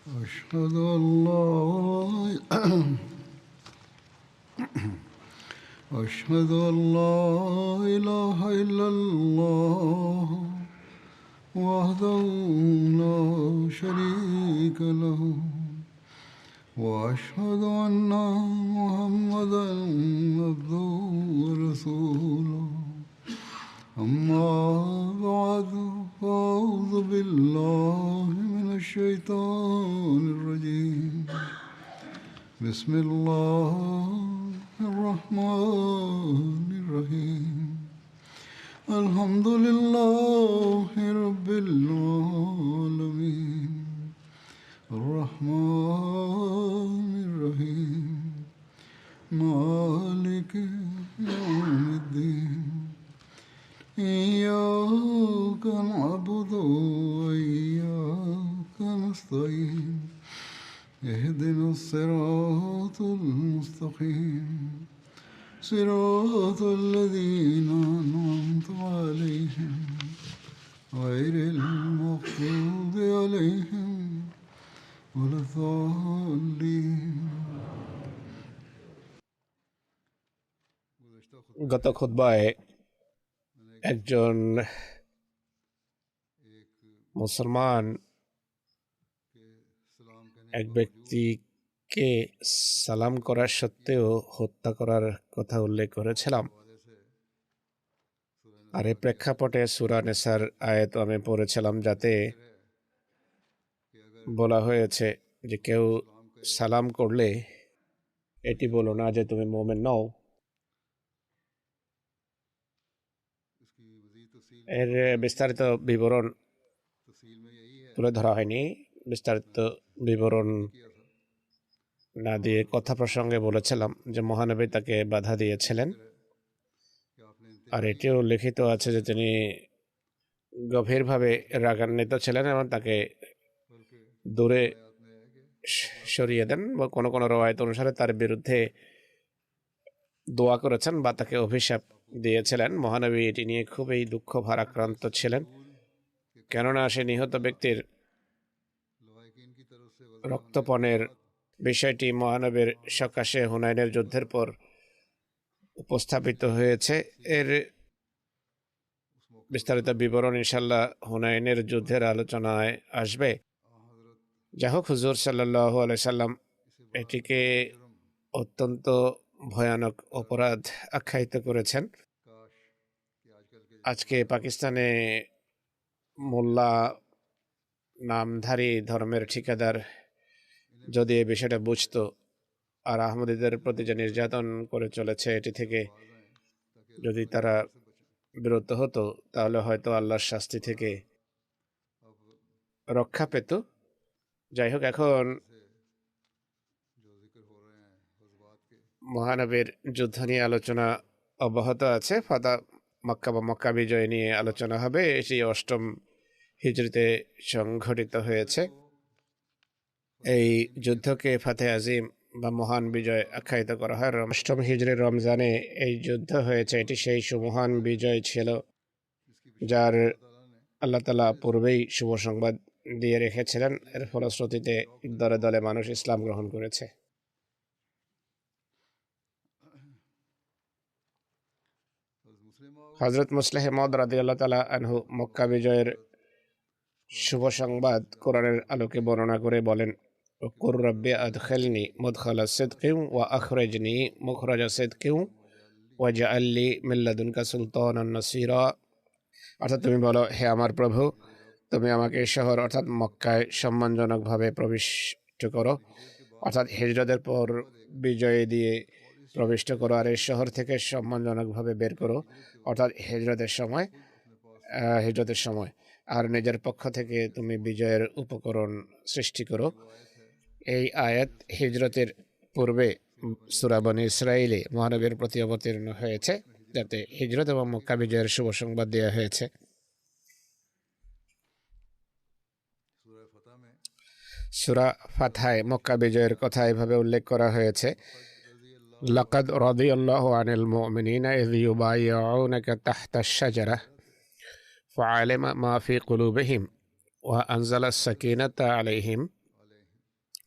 أشهد أن لا أشهد أن لا إله إلا الله وحده لا شريك له وأشهد أن محمدا عبده ورسوله أما بعد فأعوذ بالله من الشيطان الرجيم بسم الله الرحمن الرحيم الحمد لله رب العالمين الرحمن الرحيم مالك يوم الدين إياك نعبد وإياك نستعين اهدنا الصراط المستقيم صراط الذين أنعمت عليهم غير المغضوب عليهم ولا الضالين গত খুতবায় একজন মুসলমান এক ব্যক্তিকে সালাম করার সত্ত্বেও হত্যা করার কথা উল্লেখ করেছিলাম। আর এই প্রেক্ষাপটে সূরা নিসার আয়াত আমি পড়েছিলাম, যাতে বলা হয়েছে যে কেউ সালাম করলে এটি বলো না যে তুমি মুমিন নও। এর বিস্তারিত বিবরণ তুলে ধরা হয়নি। বিস্তারিত বিবরণ না দিয়ে কথা প্রসঙ্গে বলেছিলাম যে মহানবী তাকে বাধা দিয়েছিলেন, আর এটিও লিখিত আছে যে তিনি গভীরভাবে রাগান্বিত ছিলেন এবং তাকে দূরে সরিয়ে দেন, বা কোনো কোনো রওয়ায়াত অনুসারে তার বিরুদ্ধে দোয়া করেছেন বা তাকে অভিশাপ দিয়েছিলেন। মহানবী এটি নিয়ে খুবই দুঃখ ভারাক্রান্ত ছিলেন, কেননা সে নিহত ব্যক্তির রক্তপণের বিষয়টি মহানবীর সকাশে হুনাইনের যুদ্ধের পর উপস্থাপিত হয়েছে। এর বিস্তারিত বিবরণ ইনশাল্লাহ হুনাইনের যুদ্ধের আলোচনায় আসবে। যাই হোক, হুজুর সাল্লাল্লাহু আলাইহি সাল্লাম এটিকে অত্যন্ত ভয়ানক অপরাধ আখ্যায়িত করেছেন। আজকে পাকিস্তানে মোল্লা নামধারী ধর্মের ঠিকাদার যদি এই বিষয়টা বুঝতো আর আহমদীদের প্রতি যে নির্যাতন করে চলেছে এটি থেকে যদি তারা বিরত হতো, তাহলে হয়তো আল্লাহর শাস্তি থেকে রক্ষা পেত। যাই হোক, এখন মহানবীর যুদ্ধ নিয়ে আলোচনা অব্যাহত আছে। ফাতা মক্কা বা মক্কা বিজয় নিয়ে আলোচনা হবে। এটি 8ম হিজরিতে সংঘটিত হয়েছে। এই যুদ্ধকে ফাতে আজিম বা মহান বিজয় আখ্যায়িত করা হয়। 8ম হিজরির রমজানে এই যুদ্ধ হয়েছে। এটি সেই সুমহান বিজয় ছিল যার আল্লাহ তাআলা পূর্বেই শুভ সংবাদ দিয়ে রেখেছিলেন। এর ফলশ্রুতিতে দলে দলে মানুষ ইসলাম গ্রহণ করেছে। হযরত মুসলিহ মাউদ রাদিয়াল্লাহু তাআলা আনহু মক্কা বিজয়ের শুভ সংবাদ কোরআনের আলোকে বর্ণনা করে বলেন, কুর রব্বি আদখিলনি মুদখালা সিদকিন ওয়া আখরিজনি মুখরাজা সিদকিন ওয়াজআল লি মিন লাদুনকা সুলতানান নাসীরা। অর্থাৎ তুমি বলো, হে আমার প্রভু, তুমি আমাকে শহর অর্থাৎ মক্কায় সম্মানজনকভাবে প্রবিষ্ট করো, অর্থাৎ হিজরতের পর বিজয় দিয়ে প্রবিষ্ট করো, আর এই শহর থেকে সম্মানজনকভাবে বের করো, অর্থাৎ হিজরতের সময় আর নিজের পক্ষ থেকে তুমি বিজয়ের উপকরণ সৃষ্টি করো। এই আয়াত হিজরতের পূর্বে সূরা বনী ইসরাঈলে মহানবীর প্রতি অবতীর্ণ হয়েছে, যাতে হিজরত এবং মক্কা বিজয়ের শুভ সংবাদ দেওয়া হয়েছে। সূরা ফাতহায় মক্কা বিজয়ের কথা এভাবে উল্লেখ করা হয়েছে, লাকাদ রাদিয়াল্লাহু আনিল মুমিনিনা ইয ইউবাইয়ুনাকা তাহতাশ শাজারাহ ফাআলিমা মা ফি কুলুবিহিম ওয়া আনজালাস সাকিনাতা আলাইহিম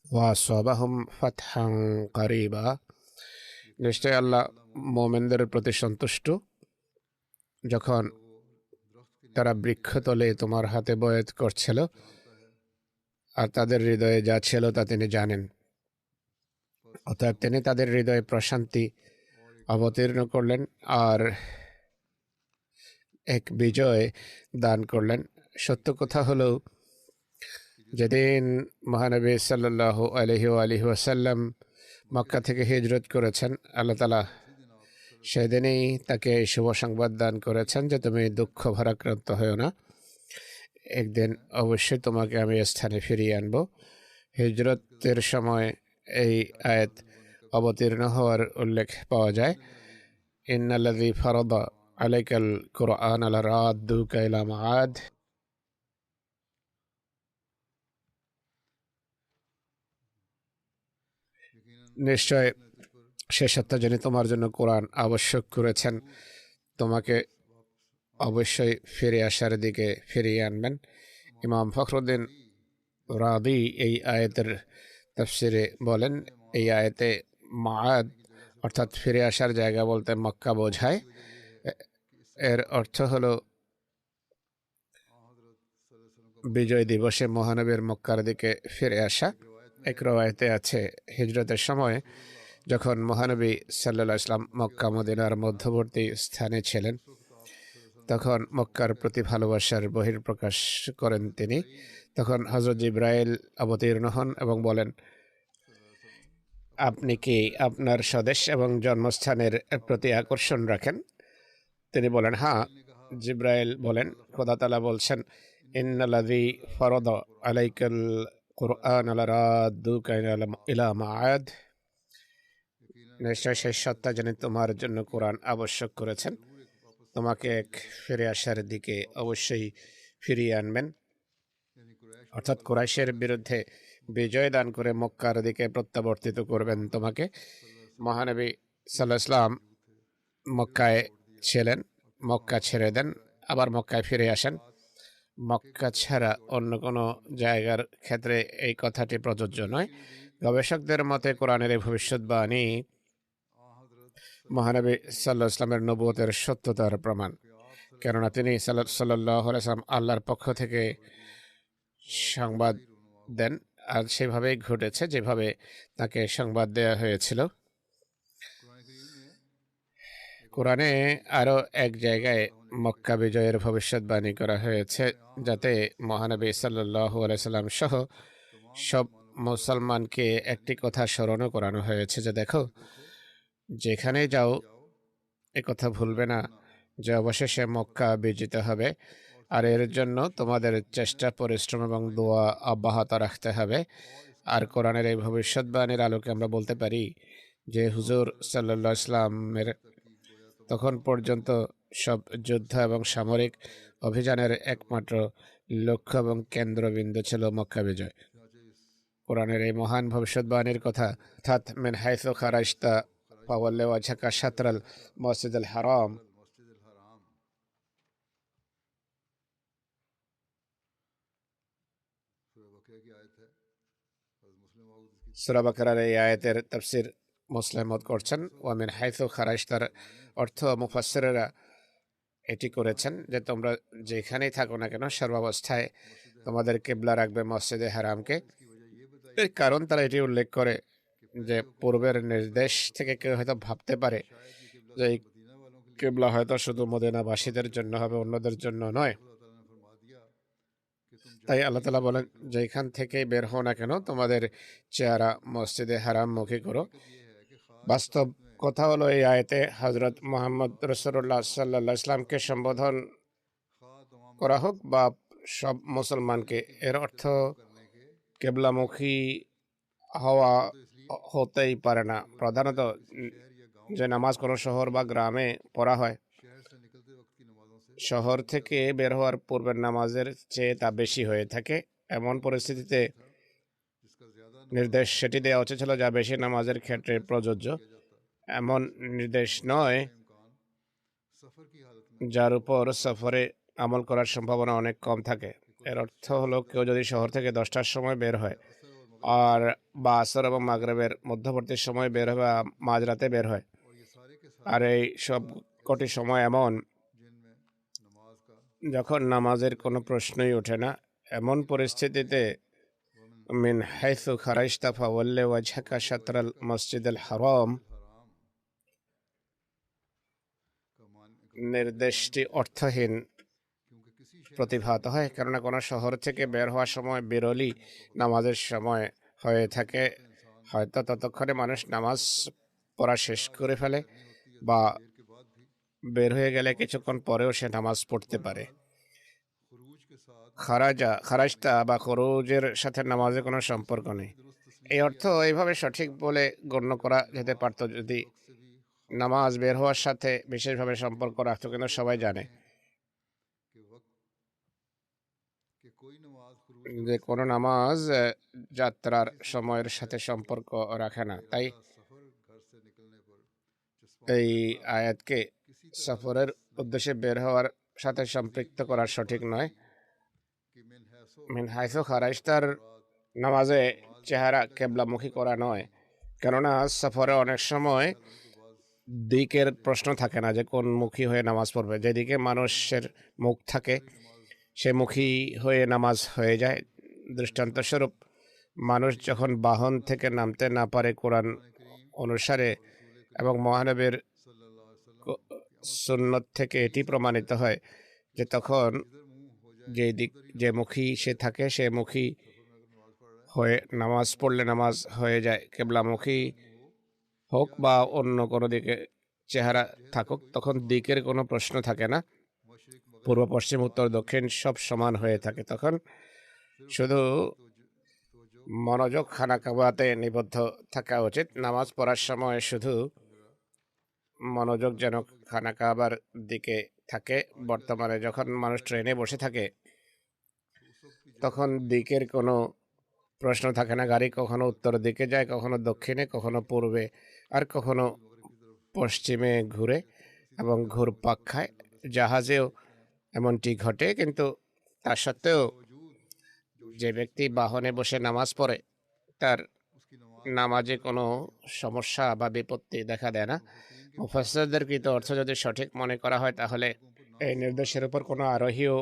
ওয়াসাবাহুম ফাতহান কারিবা, নিশ্চয় আল্লাহ মোমেনদের প্রতি সন্তুষ্ট যখন তারা বৃক্ষতলে তোমার হাতে বয়াত করছিল আর তাদের হৃদয়ে যা ছিল তা তিনি জানেন। অতএব তিনি তাদের হৃদয়ে প্রশান্তি অবতীর্ণ করলেন আর এক বিজয় দান করলেন। সত্য কথা হলো, যেদিন মহানবী সাল্লাল্লাহু আলাইহি ওয়াসাল্লাম মক্কা থেকে হিজরত করেছেন, আল্লাহ তাআলা সেদিনই তাকে শুভ সংবাদ দান করেছেন যে তুমি দুঃখ ভারাক্রান্ত হও না, একদিন অবশ্যই তোমাকে আমি স্থানে ফিরিয়ে আনব। হিজরতের সময় এই আয়াত অবতীর্ণ হওয়ার উল্লেখ পাওয়া যায়। ইন্নাল্লাযী ফারাদা আলাইকাল কুরআন লারাদ্দুকা ইলা মাআদ। নিশ্চয় সে সত্য যিনি তোমার জন্য কোরআন আবশ্যক করেছেন তোমাকে অবশ্যই ফিরে আসার দিকে ফিরিয়ে আনবেন। ইমাম ফখরুদ্দিন রাদি এই আয়াতের তাফসিরে বলেন, এই আয়াতে মাআদ অর্থাৎ ফিরে আসার জায়গা বলতে মক্কা বোঝায়। এর অর্থ হলো বিজয় দিবসে মহানবীর মক্কার দিকে ফিরে আসা। এক রওয়ায়েতে আছে, হিজরতের সময় যখন মহানবী সাল্লাল্লাহু আলাইহি ওয়াসাল্লাম মক্কা মদিনার মধ্যবর্তী স্থানে ছিলেন, তখন মক্কার প্রতি ভালোবাসার বহিঃপ্রকাশ করেন তিনি। তখন হযরত জিবরাইল অবতীর্ণ হন এবং বলেন, আপনি কি আপনার স্বদেশ এবং জন্মস্থানের প্রতি আকর্ষণ রাখেন? তিনি বলেন, হ্যাঁ। জিবরাইল বলেন, খোদা তাআলা বলছেন, ইন্নাল্লাযী ফারাদা আলাইকাল কুরআন লারাদ্দুকা ইলা মাআদ, নিশ্চয় সেই সত্তা যিনি তোমার জন্য কোরআন আবশ্যক করেছেন তোমাকে এক ফিরে আসার দিকে অবশ্যই ফিরিয়ে আনবেন। অর্থাৎ কুরাইশের বিরুদ্ধে বিজয় দান করে মক্কার দিকে প্রত্যাবর্তিত করবেন তোমাকে। মহানবী সাল্লাল্লাহু আলাইহি ওয়াসাল্লাম মক্কায় ছিলেন, মক্কা ছেড়ে দেন, আবার মক্কায় ফিরে আসেন। মক্কা ছাড়া অন্য কোনো জায়গার ক্ষেত্রে এই কথাটি প্রযোজ্য নয়। গবেষকদের মতে কোরআনের এই ভবিষ্যৎবাণী মহানবী সাল্লাল্লাহু আলাইহি ওয়াসাল্লামের নবুয়তের সত্যতার প্রমাণ, কেননা তিনি সাল্লাল্লাহু আলাইহি ওয়াসাল্লাম আল্লাহর পক্ষ থেকে সংবাদ দেন আর সেভাবেই ঘটেছে যেভাবে তাকে সংবাদ দেওয়া হয়েছিল। কোরআনে আরও এক জায়গায় মক্কা বিজয়ের ভবিষ্যৎবাণী করা হয়েছে, যাতে মহানবী সাল্লাল্লাহু আলাইহি সাল্লাম সহ সব মুসলমানকে একটি কথা স্মরণও করানো হয়েছে যে দেখো, যেখানে যাও এ কথা ভুলবে না যে অবশেষে মক্কা বিজিত হবে, আর এর জন্য তোমাদের চেষ্টা, পরিশ্রম এবং দোয়া অব্যাহত রাখতে হবে। আর কোরআনের এই ভবিষ্যৎবাণীর আলোকে আমরা বলতে পারি যে হুজুর সাল্লাল্লাহু আলাইহি সাল্লামের তখন পর্যন্ত সব যুদ্ধ এবং সামরিক অভিযানের একমাত্র লক্ষ্য এবং কেন্দ্রবিন্দু ছিল মক্কা বিজয়। কোরআনের এই মহান ভবিষ্যৎবাণীর কথা, অর্থাৎ মিন হাইসু খারাজতা ফাওয়াল্লি ওয়াজহাকা শাতরাল মসজিদুল হারাম, সূরা বাকারার এই আয়াতের তাফসীর মুসলিম মত করছেন, ওয়া মিন হাইসু খারাজতার অর্থ মুফাসসিররা এটি করেছেন যে তোমরা যেখানেই থাকো না কেন সর্বাবস্থায় তোমাদের কিবলা রাখবে মসজিদে হারামকে। এর কারণ তারা এটি উল্লেখ করে যে পূর্বের নির্দেশ থেকে কেউ হয়তো ভাবতে পারে যে এই কিবলা হয়তো শুধু মদিনাবাসীদের জন্য হবে, অন্যদের জন্য নয়। তাই আল্লাহ তাআলা বলেন, যেখান থেকে বের হও না কেন তোমাদের চেহারা মসজিদে হারাম মুখী করো। বাস্তব কথা হলো, এই আয়াতে হযরত মুহাম্মদ রাসূলুল্লাহ সাল্লাল্লাহু আলাইহি ওয়াসাল্লামকে সম্বোধন করা হোক বা সব মুসলমানকে, এর অর্থ কিবলামুখী হওয়া হতেই পারে না। প্রধানত যে নামাজ কোনো শহর বা গ্রামে পড়া হয়, শহর থেকে বের হওয়ার পূর্বের নামাজের চেয়ে তা বেশি হয়ে থাকে। এমন পরিস্থিতিতে নির্দেশ সেটি দেওয়া উচিত ছিল যা বেশি নামাজের ক্ষেত্রে প্রযোজ্য। এমন নির্দেশ নয় যার উপর সফরে আমল করার সম্ভাবনা অনেক কম থাকে। এর অর্থ হলো, কেউ যদি শহর থেকে 10টার সময় বের হয় আর বা আসর এবং মাগরিবের মধ্যবর্তী সময় বের হয় বা মাঝরাতে বের হয়। আর এই সব কটি সময় এমন যখন নামাজের কোনো প্রশ্নই ওঠে না। এমন পরিস্থিতিতে মিন হাইসু খারাজতা ফাওয়াল্লি ওয়াজহাকা শাতরাল মসজিদুল হারাম নির্দেশটি অর্থহীন প্রতিভাত হয়, কেননা কোনো শহর থেকে বের হওয়ার সময় বিরলি নামাজের সময় হয়ে থাকে। হয়তো ততক্ষণে মানুষ নামাজ পড়া শেষ করে ফেলে বা বের হয়ে গেলে কিছুক্ষণ পরেও সে নামাজ পড়তে পারে। খারাজতা বা খরুজের সাথে নামাজের কোনো সম্পর্ক নেই। এই অর্থ এইভাবে সঠিক বলে গণ্য করা যেতে পারত যদি নামাজ বের হওয়ার সাথে বিশেষভাবে সম্পর্ক রাখত, কিন্তু সবাই জানে যে কোনো নামাজ যাত্রার সময়ের সাথে সম্পর্ক রাখে না। তাই এই আয়াতকে সফরের উদ্দেশ্যে বের হওয়ার সাথে সম্পৃক্ত করা সঠিক নয়। মিন হাইসু খারাজতার নামাজে চেহারা কেবলামুখী করা নয়, কেননা সফরে অনেক সময় দিকের প্রশ্ন থাকে না যে কোন মুখী হয়ে নামাজ পড়বে। যেদিকে মানুষের মুখ থাকে সে মুখী হয়ে নামাজ হয়ে যায়। দৃষ্টান্তস্বরূপ, মানুষ যখন বাহন থেকে নামতে না পারে কোরআন অনুসারে এবং মহানবীর সুন্নত থেকে এটি প্রমাণিত হয় যে তখন যে মুখী সে থাকে সে মুখী হয়ে নামাজ পড়লে নামাজ হয়ে যায়। কেবলামুখী হোক বা অন্য কোনো দিকে চেহারা থাকুক, তখন দিকের কোনো প্রশ্ন থাকে না। পূর্ব পশ্চিম উত্তর দক্ষিণ সব সমান হয়ে থাকে। তখন শুধু মনোযোগ খানা কাবাতে নিবদ্ধ থাকা উচিত। নামাজ পড়ার সময় শুধু মনোযোগ যেন খানা কাবার দিকে থাকে। বর্তমানে যখন মানুষ ট্রেনে বসে থাকে তখন দিকের কোনো প্রশ্ন থাকে না। গাড়ি কখনো উত্তর দিকে যায়, কখনো দক্ষিণে, কখনো পূর্বে, আর কখনো পশ্চিমে ঘুরে এবং ঘুরপাক খায়। জাহাজেও এমনটি ঘটে, কিন্তু তা সত্ত্বেও যে ব্যক্তি বাহনে বসে নামাজ পড়ে তার নামাজে কোনো সমস্যা বা বিপত্তি দেখা দেয় না। মুফাসসিরদের কৃত অর্থ যদি সঠিক মনে করা হয় তাহলে এই নির্দেশের উপর কোনো আরোহীও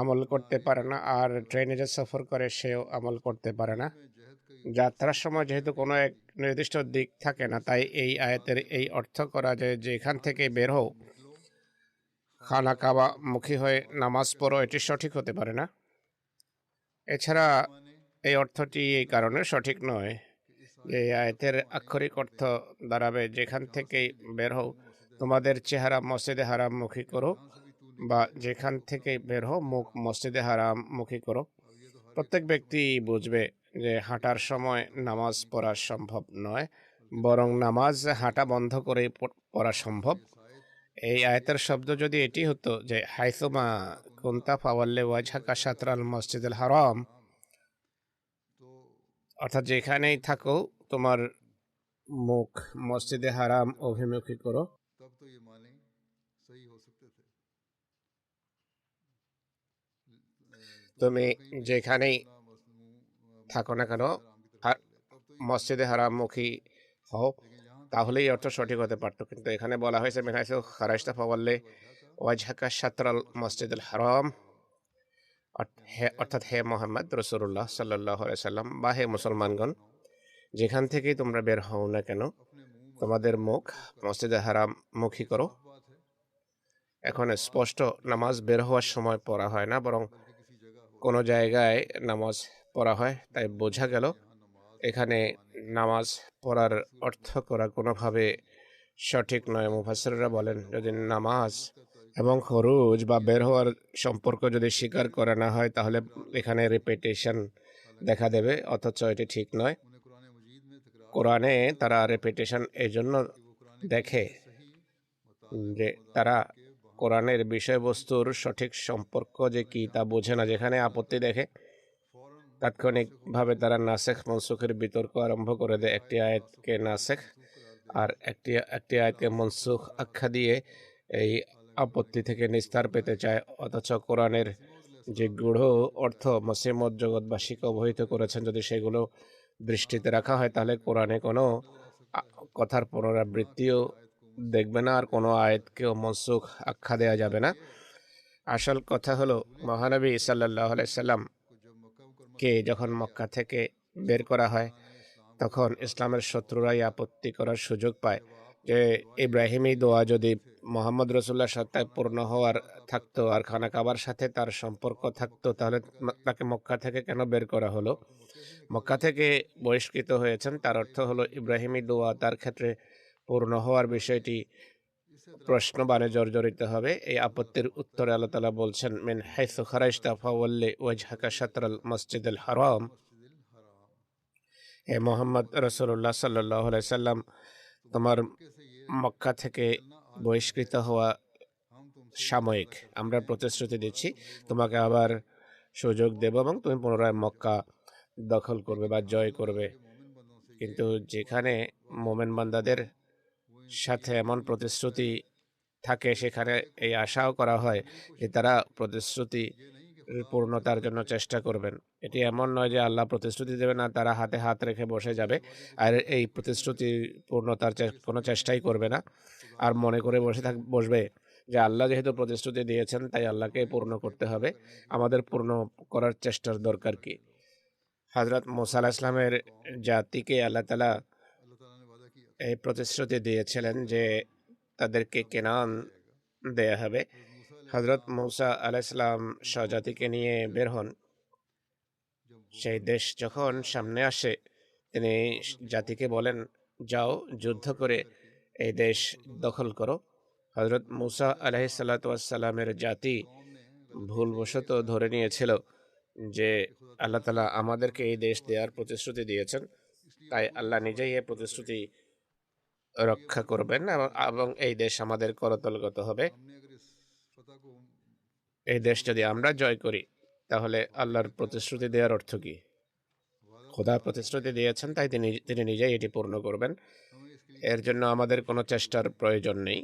আমল করতে পারে না, আর ট্রেনে যে সফর করে সেও আমল করতে পারে না। যাত্রার সময় যেহেতু কোনো এক নির্দিষ্ট দিক থাকে না, তাই এই আয়াতের এই অর্থ করা যায় যে এখান থেকে বের হও, খানা কাবা মুখী হয়ে নামাজ পড়ো, এটি সঠিক হতে পারে না। এছাড়া এই অর্থটি এই কারণে সঠিক নয় যে আয়াতের আক্ষরিক অর্থ দাঁড়াবে যেখান থেকেই বের হও তোমাদের চেহারা মসজিদে হারাম মুখী করো, বা যেখান থেকে বের হও মুখ মসজিদে হারাম মুখী করো। প্রত্যেক ব্যক্তি বুঝবে যে হাঁটার সময় নামাজ পড়া সম্ভব নয়, বরং নামাজ হাঁটা বন্ধ করে পড়া সম্ভব। এই আয়াতের শব্দ যদি এটি হতো যে হাইসুমা কুনতা ফাওয়াল্লি ওয়াজহাকা শাতরাল মসজিদুল হারাম, অর্থাৎ যেখানেই থাকো তোমার মুখ মসজিদে হারাম অভিমুখী করো, তুমি যেখানেই থাকো না কেন মসজিদে হারামমুখী হও, তাহলেই অর্থ সঠিক হতে পারত। কিন্তু এখানে বলা হয়েছে মিনহাইসু খারাজতা ফাওয়াল্লি ওয়াজহাকা শাতরাল মসজিদুল হারাম, অর্থাৎ হে মোহাম্মদ রাসূলুল্লাহ সাল্লাল্লাহু আলাইহি সাল্লাম বা হে মুসলমানগণ, যেখান থেকেই তোমরা বের হও না কেন তোমাদের মুখ মসজিদে হারাম মুখী করো। এখন স্পষ্ট নামাজ বের হওয়ার সময় পড়া হয় না, বরং কোনো জায়গায় নামাজ পড়া হয়। তাই বোঝা গেল এখানে নামাজ পড়ার অর্থ করা কোনোভাবে সঠিক নয়। মুফাসসিররা বলেন যদি নামাজ এবং খরুজ বা বের হওয়ার সম্পর্ক যদি স্বীকার করা না হয় তাহলে এখানে রিপিটেশন দেখা দেবে, অথচ এটি ঠিক নয়। কোরআনে তারা রিপিটেশন এই জন্য দেখে যে তারা কোরআনের বিষয়বস্তুর সঠিক সম্পর্ক যে কি তা বোঝে না। যেখানে আপত্তি দেখে তাৎক্ষণিকভাবে তারা নাসেখ মনসুখের বিতর্ক আরম্ভ করে দেয়। একটি আয়াতকে নাসেখ আর একটি আয়াতকে মনসুখ আখ্যা দিয়ে এই আপত্তি থেকে নিস্তার পেতে চায়, অথচ কোরআনের যে গূঢ় অর্থ মসিমত জগৎবাসীকে অবহিত করেছেন যদি সেগুলো দৃষ্টিতে রাখা হয় তাহলে কোরআনে কোনো কথার পুনরাবৃত্তিও দেখবে না, আর কোনো আয়াতকেও মনসুখ আখ্যা দেওয়া যাবে না। আসল কথা হলো মহানবী সাল্লাল্লাহু আলাইহি সাল্লাম কে যখন মক্কা থেকে বের করা হয় তখন ইসলামের শত্রুরাই আপত্তি করার সুযোগ পায় যে ইব্রাহিমী দোয়া যদি মোহাম্মদ রসুল্লাহর সাথে পূর্ণ হওয়ার থাকতো আর খানা কাবার সাথে তার সম্পর্ক থাকতো তাহলে তাকে মক্কা থেকে কেন বের করা হলো। মক্কা থেকে বহিষ্কৃত হয়েছেন, তার অর্থ হলো ইব্রাহিমী দোয়া তার ক্ষেত্রে পূর্ণ হওয়ার বিষয়টি প্রশ্নবাণে জর্জরিত হবে। এই আপত্তির উত্তরে আল্লাহ তাআলা বলছেন, মিন হাইসু খারাজতা ফাওয়াল্লি ওয়াজহাকা শাতরাল মসজিদুল হারাম। হে মোহাম্মদ রাসূলুল্লাহ সাল্লাল্লাহু আলাইহি সাল্লাম, তোমার মক্কা থেকে বহিষ্কৃত হওয়া সাময়িক। আমরা প্রতিশ্রুতি দিচ্ছি তোমাকে আবার সুযোগ দেব এবং তুমি পুনরায় মক্কা দখল করবে বা জয় করবে। কিন্তু যেখানে মোমেন বান্দাদের সাথে এমন প্রতিশ্রুতি থাকে সেখানে এই আশাও করা হয় যে তারা প্রতিশ্রুতি পূর্ণতার জন্য চেষ্টা করবেন। এটি এমন নয় যে আল্লাহ প্রতিশ্রুতি দেবে না, তারা হাতে হাত রেখে বসে যাবে আর এই প্রতিশ্রুতি পূর্ণতার কোনো চেষ্টাই করবে না আর মনে করে বসবে যে আল্লাহ যেহেতু প্রতিশ্রুতি দিয়েছেন তাই আল্লাহকে পূর্ণ করতে হবে, আমাদের পূর্ণ করার চেষ্টার দরকার কি। হযরত মূসা আলাইহিস সালামের জাতিকে আল্লাহ তাআলা এই প্রতিশ্রুতি দিয়েছিলেন যে তাদেরকে কেনান দেয়া হবে। হযরত মূসা আলাইহিস সালাম স্বজাতিকে নিয়ে বের হন। সেই দেশ যখন সামনে আসে তিনি জাতিকে বলেন, যাও যুদ্ধ করে এই দেশ দখল করো। হযরত মূসা আলাইহিস সালাতু ওয়াস সালামের জাতি ভুলবশত ধরে নিয়েছিল যে আল্লাহ তাআলা আমাদেরকে এই দেশ দেওয়ার প্রতিশ্রুতি দিয়েছেন, তাই আল্লাহ নিজেই এই প্রতিশ্রুতি রক্ষা করবেন এবং এই দেশ আমাদের করতলগত হবে। এই দেশ যদি আমরা জয় করি তাহলে আল্লাহর প্রতিশ্রুতি দেওয়ার অর্থ কি? খোদা প্রতিশ্রুতি দিয়েছেন তাই তিনি নিজেই এটি পূর্ণ করবেন, এর জন্য আমাদের কোনো চেষ্টার প্রয়োজন নেই।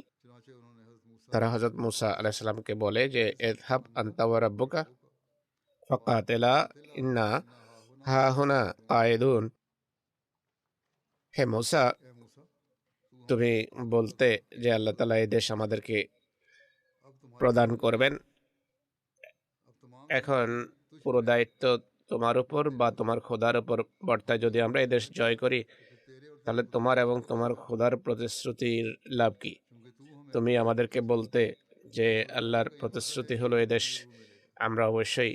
তারা হযরত মূসা আলাইহিস সালামকে বলে যে ইযহাব আনতা ওয়া রাব্বুকা ফাকাতিলা ইন্না হাহুনা কায়িদুন। হে মূসা, তুমি বলতে যে আল্লাহ তাআলা এই দেশ আমাদেরকে প্রদান করবেন, এখন পুরো দায়িত্ব তোমার উপর বা তোমার খোদার উপর বর্তায়। যদি আমরা এই দেশ জয় করি তাহলে তোমার এবং তোমার খোদার প্রতিশ্রুতির লাভ কি? তুমি আমাদেরকে বলতে যে আল্লাহর প্রতিশ্রুতি হলো এই দেশ আমরা অবশ্যই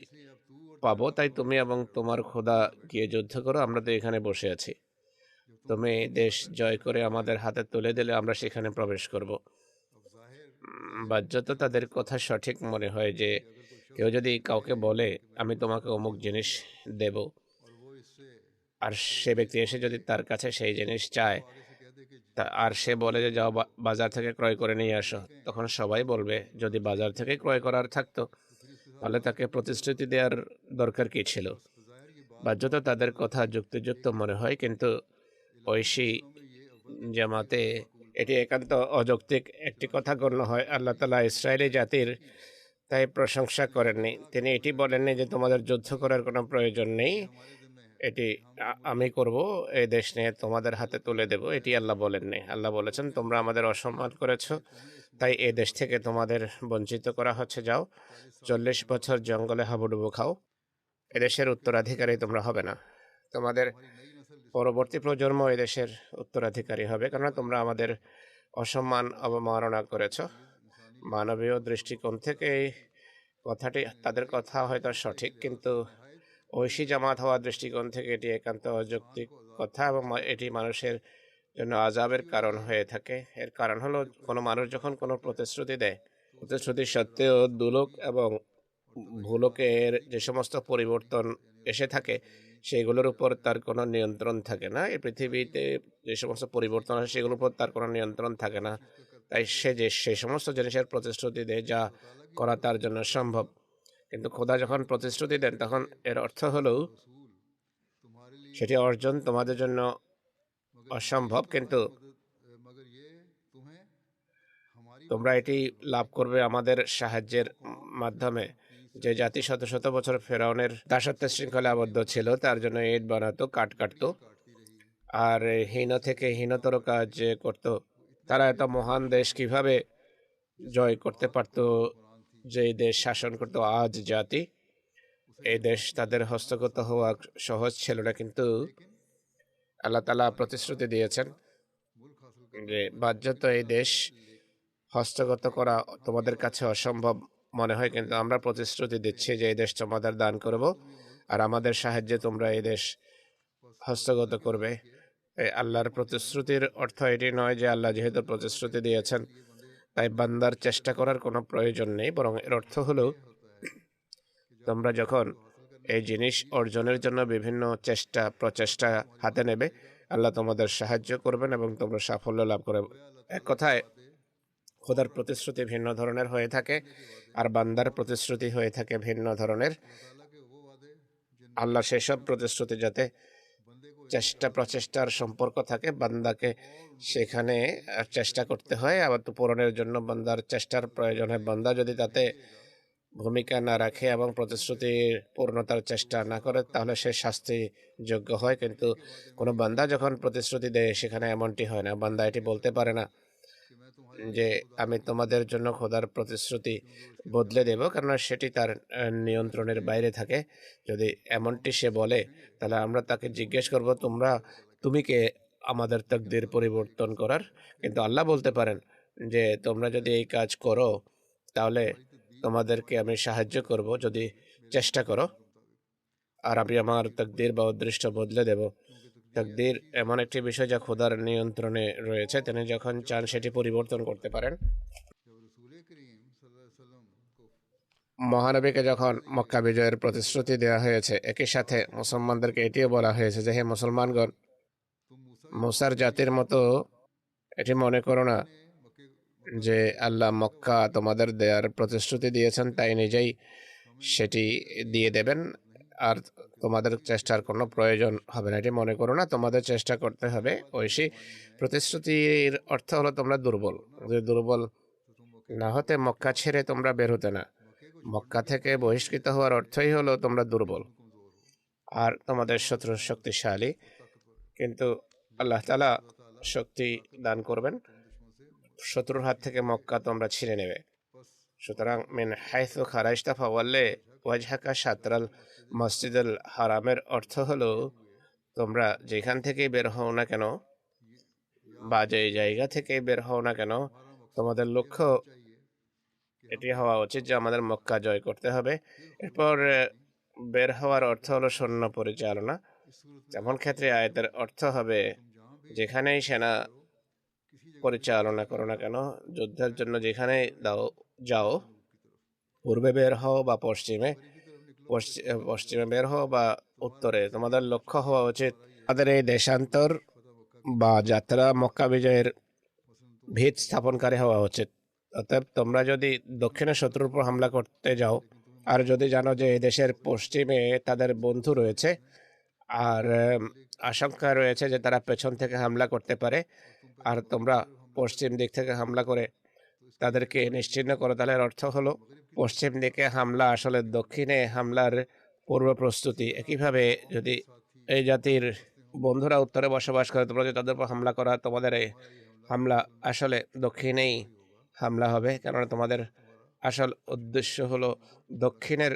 পাবো, তাই তুমি এবং তোমার খোদা গিয়ে যুদ্ধ করো, আমরা তো এখানে বসে আছি। তুমি দেশ জয় করে আমাদের হাতে তুলে দিলে আমরা সেখানে প্রবেশ করব। বাহ্যত তাদের কথা সঠিক মনে হয় যে কেউ যদি কাউকে বলে আমি তোমাকে অমুক জিনিস দেব আর সে ব্যক্তি এসে যদি তার কাছে সেই জিনিস চায় আর সে বলে যে যাও বাজার থেকে ক্রয় করে নিয়ে আসো, তখন সবাই বলবে যদি বাজার থেকে ক্রয় করার থাকতো তাহলে তাকে প্রতিশ্রুতি দেওয়ার দরকার কি ছিল। বাহ্যত তাদের কথা যুক্তিযুক্ত মনে হয়, কিন্তু ঐশী জামাতে এটি একান্ত অযৌক্তিক একটি কথা গণ্য হয়। আল্লাহ তাআলা ইসরায়েলি জাতির তাই প্রশংসা করেননি। তিনি এটি বলেননি যে তোমাদের যুদ্ধ করার কোনো প্রয়োজন নেই, এটি আমি করব, এই দেশ নিয়ে তোমাদের হাতে তুলে দেব, এটি আল্লাহ বলেননি। আল্লাহ বলেছেন তোমরা আমাদের অসম্মান করেছো তাই এই দেশ থেকে তোমাদের বঞ্চিত করা হচ্ছে, যাও 40 বছর জঙ্গলে হাবুডুবু খাও, এদেশের উত্তরাধিকারী তোমরা হবে না, তোমাদের পরবর্তী প্রজন্ম এদেশের উত্তরাধিকারী হবে, কারণ তোমরা আমাদের অসম্মান অবমাননা করেছ। মানবীয় দৃষ্টিকোণ থেকে এই কথাটি তাদের কথা হয়তো সঠিক, কিন্তু ঐশী জামাত হওয়ার দৃষ্টিকোণ থেকে এটি একান্ত অযৌক্তিক কথা এবং এটি মানুষের জন্য আযাবের কারণ হয়ে থাকে। এর কারণ হলো কোনো মানুষ যখন কোনো প্রতিশ্রুতি দেয়, প্রতিশ্রুতি সত্ত্বেও দুলোক এবং ভূলোকের যে সমস্ত পরিবর্তন এসে থাকে সেগুলোর উপর তার কোনো নিয়ন্ত্রণ থাকে না। এই পৃথিবীতে যে সমস্ত পরিবর্তন আসে সেগুলোর উপর তার কোনো নিয়ন্ত্রণ থাকে না, তাই সে যে সেই সমস্ত জিনিসের প্রতিশ্রুতি দেয় যা করা তার জন্য সম্ভব। কিন্তু খোদা যখন প্রতিশ্রুতি দেন তখন এর অর্থ হলো সেটি অর্জন তোমাদের জন্য অসম্ভব, কিন্তু তোমরা এটি লাভ করবে আমাদের সাহায্যের মাধ্যমে। যে জাতি শত শত বছর ফেরাউনের দাসত্বের শৃঙ্খলে আবদ্ধ ছিল তার জন্য ইট বানাতো, কাঠ কাটতো, আর হীন থেকে হীনতর কাজ করত, তারা এত মহান দেশ কিভাবে জয় করতে পারত? যে দেশ শাসন করত আজ জাতি, এই দেশ তাদের হস্তগত হওয়া সহজ ছিল না, কিন্তু আল্লাহ তাআলা প্রতিশ্রুতি দিয়েছেন যে বাহ্যত এই দেশ হস্তগত করা তোমাদের কাছে অসম্ভব মনে হয়, কিন্তু আমরা প্রতিশ্রুতি দিচ্ছি যে এই দেশ তোমাদের দান করব, আর আমাদের সাহায্যে তোমরা এই দেশ হস্তগত করবে। এই আল্লাহর প্রতিশ্রুতির অর্থ এটি নয় যে আল্লাহ যেহেতু প্রতিশ্রুতি দিয়েছেন তাই বান্দার চেষ্টা করার কোনো প্রয়োজন নেই, বরং এর অর্থ হলো তোমরা যখন এই জিনিস অর্জনের জন্য বিভিন্ন প্রচেষ্টা হাতে নেবে, আল্লাহ তোমাদের সাহায্য করবেন এবং তোমরা সাফল্য লাভ করবে। এক কথায় খোদার প্রতিশ্রুতি ভিন্ন ধরনের হয়ে থাকে আর বান্দার প্রতিশ্রুতি হয়ে থাকে ভিন্ন ধরনের। আল্লাহ সেসব প্রতিশ্রুতি যাতে প্রচেষ্টার সম্পর্ক থাকে, বান্দাকে সেখানে চেষ্টা করতে হয়, আবার তো পূরণের জন্য বান্দার চেষ্টার প্রয়োজন হয়। বান্দা যদি তাতে ভূমিকা না রাখে এবং প্রতিশ্রুতির পূর্ণতার চেষ্টা না করে তাহলে সে শাস্তি যোগ্য হয়, কিন্তু কোনো বান্দা যখন প্রতিশ্রুতি দেয় সেখানে এমনটি হয় না। বান্দা এটি বলতে পারে না যে আমি তোমাদের জন্য খোদার প্রতিশ্রুতি বদলে দেব, কেননা সেটি তার নিয়ন্ত্রণের বাইরে থাকে। যদি এমনটি সে বলে তাহলে আমরা তাকে জিজ্ঞেস করব তুমি কে আমাদের তাকদীর পরিবর্তন করার? কিন্তু আল্লাহ বলতে পারেন যে তোমরা যদি এই কাজ করো তাহলে তোমাদেরকে আমি সাহায্য করব যদি চেষ্টা করো, আর আমি আমার তাকদীর বা অদৃষ্ট বদলে দেব। তাকদীর এমন একটি বিষয় যা খোদার নিয়ন্ত্রণে রয়েছে, তিনি যখন চান সেটি পরিবর্তন করতে পারেন। মহানবীকে যখন মক্কা বিজয়ের প্রতিশ্রুতি দেওয়া হয়েছে, একই সাথে মুসলমানদেরকে এটিও বলা হয়েছে যে হে মুসলমানগণ, মুসার জাতির মতো এটি মনে করো না যে আল্লাহ মক্কা তোমাদের দেওয়ার প্রতিশ্রুতি দিয়েছেন তাই নিজেই সেটি দিয়ে দেবেন আর তোমাদের চেষ্টার কোনো প্রয়োজন হবে না, এটি মনে করো না। তোমাদের চেষ্টা করতে হবে। ঐশী প্রতিশ্রুতির অর্থ হলো তোমরা দুর্বল, যদি দুর্বল না হতে মক্কা ছেড়ে তোমরা বের হতে না। মক্কা থেকে বহিষ্কৃত হওয়ার অর্থই হলো তোমরা দুর্বল আর তোমাদের শত্রু শক্তিশালী, কিন্তু আল্লাহ তাআলা শক্তি দান করবেন, শত্রুর হাত থেকে মক্কা তোমরা ছিঁড়ে নেবে। সুতরাং মিন হাইসু খারাজতা ফাওয়াল্লি ওয়াজহাকা শাতরাল মসজিদুল হারামের অর্থ হলো তোমরা যেখান থেকেই বের হও না কেন বা যেই জায়গা থেকেই বের হও না কেন, তোমাদের লক্ষ্য এটি হওয়া উচিত যে আমাদের মক্কা জয় করতে হবে। এরপর বের হওয়ার অর্থ হলো সৈন্য পরিচালনা। তেমন ক্ষেত্রে আয়াতের অর্থ হবে যেখানেই সেনা পরিচালনা করো না কেন, যুদ্ধের জন্য যেখানে যাও, পূর্বে বের হও বা পশ্চিমে বের হও বা উত্তরে, তোমাদের লক্ষ্য হওয়া উচিত আমাদের এই দেশান্তর বা যাত্রা মক্কা বিজয়ের ভিত স্থাপনকারী হওয়া উচিত। অতএব তোমরা যদি দক্ষিণে শত্রুর উপর হামলা করতে যাও আর যদি জানো যে এই দেশের পশ্চিমে তাদের বন্ধু রয়েছে আর আশঙ্কা রয়েছে যে তারা পেছন থেকে হামলা করতে পারে, আর তোমরা পশ্চিম দিক থেকে হামলা করে তাদেরকে নিশ্চিহ্ন করো, তাহলে অর্থ হলো পশ্চিম দিকে হামলা আসলে দক্ষিণে হামলার পূর্ব প্রস্তুতি। একইভাবে যদি এই জাতির বন্ধুরা উত্তরে বসবাস করে, তোমরা যদি তাদের উপর হামলা করা, তোমাদের এই হামলা আসলে দক্ষিণেই হামলা হবে, কেননা তোমাদের আসল উদ্দেশ্য হলো দক্ষিণের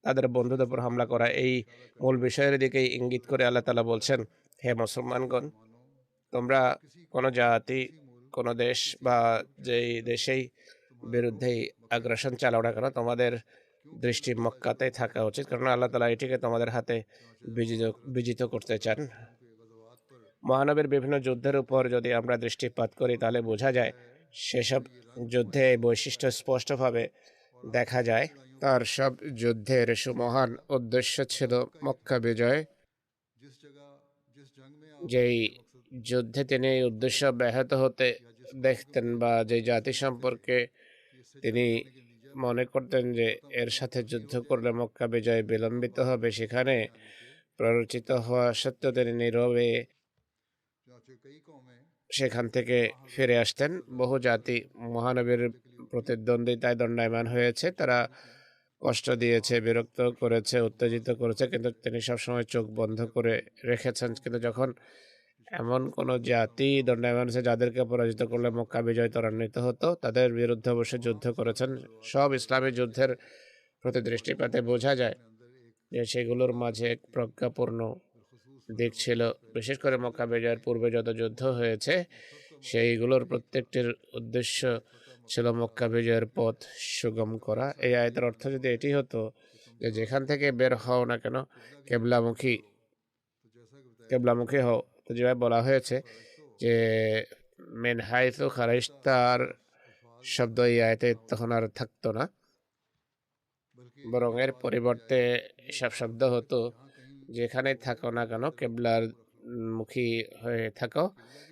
তাদের বন্ধুদের উপর হামলা করা। এই মূল বিষয়ের দিকেই ইঙ্গিত করে আল্লাহ তাআলা বলছেন, হে মুসলমানগণ, তোমরা কোনো জাতি, কোনো দেশ বা যেই দেশেই বিরুদ্ধেই আগ্রাসন চালাও না কেন, তোমাদের দৃষ্টি মক্কাতে থাকা উচিত, কারণ আল্লাহ তাআলা এটিকে তোমাদের হাতে বিজিত করতে চান। মহানবীর বিভিন্ন যুদ্ধের উপর যদি আমরা দৃষ্টিপাত করি তাহলে বোঝা যায় সেসব যুদ্ধে বৈশিষ্ট্য স্পষ্টভাবে দেখা যায়। তার সব যুদ্ধের সুমহান উদ্দেশ্য ছিল মক্কা বিজয়। যেই যুদ্ধে তিনি এই উদ্দেশ্য ব্যাহত হতে দেখতেন বা যে জাতি সম্পর্কে তিনি মনে করতেন যে এর সাথে যুদ্ধ করলে মক্কা বিজয় বিলম্বিত হবে, সেখানে প্ররোচিত হওয়া সত্ত্বেও তিনি নীরবে সেখান থেকে ফিরে আসতেন। বহু জাতি মহানবীর প্রতিদ্বন্দ্বিতায় দণ্ডায়মান হয়েছে, তারা কষ্ট দিয়েছে, বিরক্ত করেছে, উত্তেজিত করেছে, কিন্তু তিনি সবসময় চোখ বন্ধ করে রেখেছেন। কিন্তু যখন এমন কোনো জাতি দণ্ডায়মান আছে যাদেরকে পরাজিত করলে মক্কা বিজয় ত্বরান্বিত হতো, তাদের বিরুদ্ধে অবশ্যই যুদ্ধ করেছেন। সব ইসলামী যুদ্ধের প্রতি দৃষ্টিপাতে বোঝা যায় যে সেগুলোর মাঝে এক প্রজ্ঞাপূর্ণ দিক ছিল। বিশেষ করে মক্কা বিজয়ের পূর্বে যত যুদ্ধ হয়েছে সেইগুলোর প্রত্যেকটির উদ্দেশ্য ছিল মক্কা বিজয়ের পথ সুগম করা। এই আয়াতের অর্থ যদি এটি হতো যে যেখান থেকে বের হও না কেন কেবলামুখী হও, তো যেভাবে বলা হয়েছে যে মেন হাইথু খারাইস্তার শব্দ এই আয়াতে তখন আর থাকতো না, বরং এর পরিবর্তে সব শব্দ হতো যেখানে থাকো না কেন কেবলার মুখী হয়ে থাকো।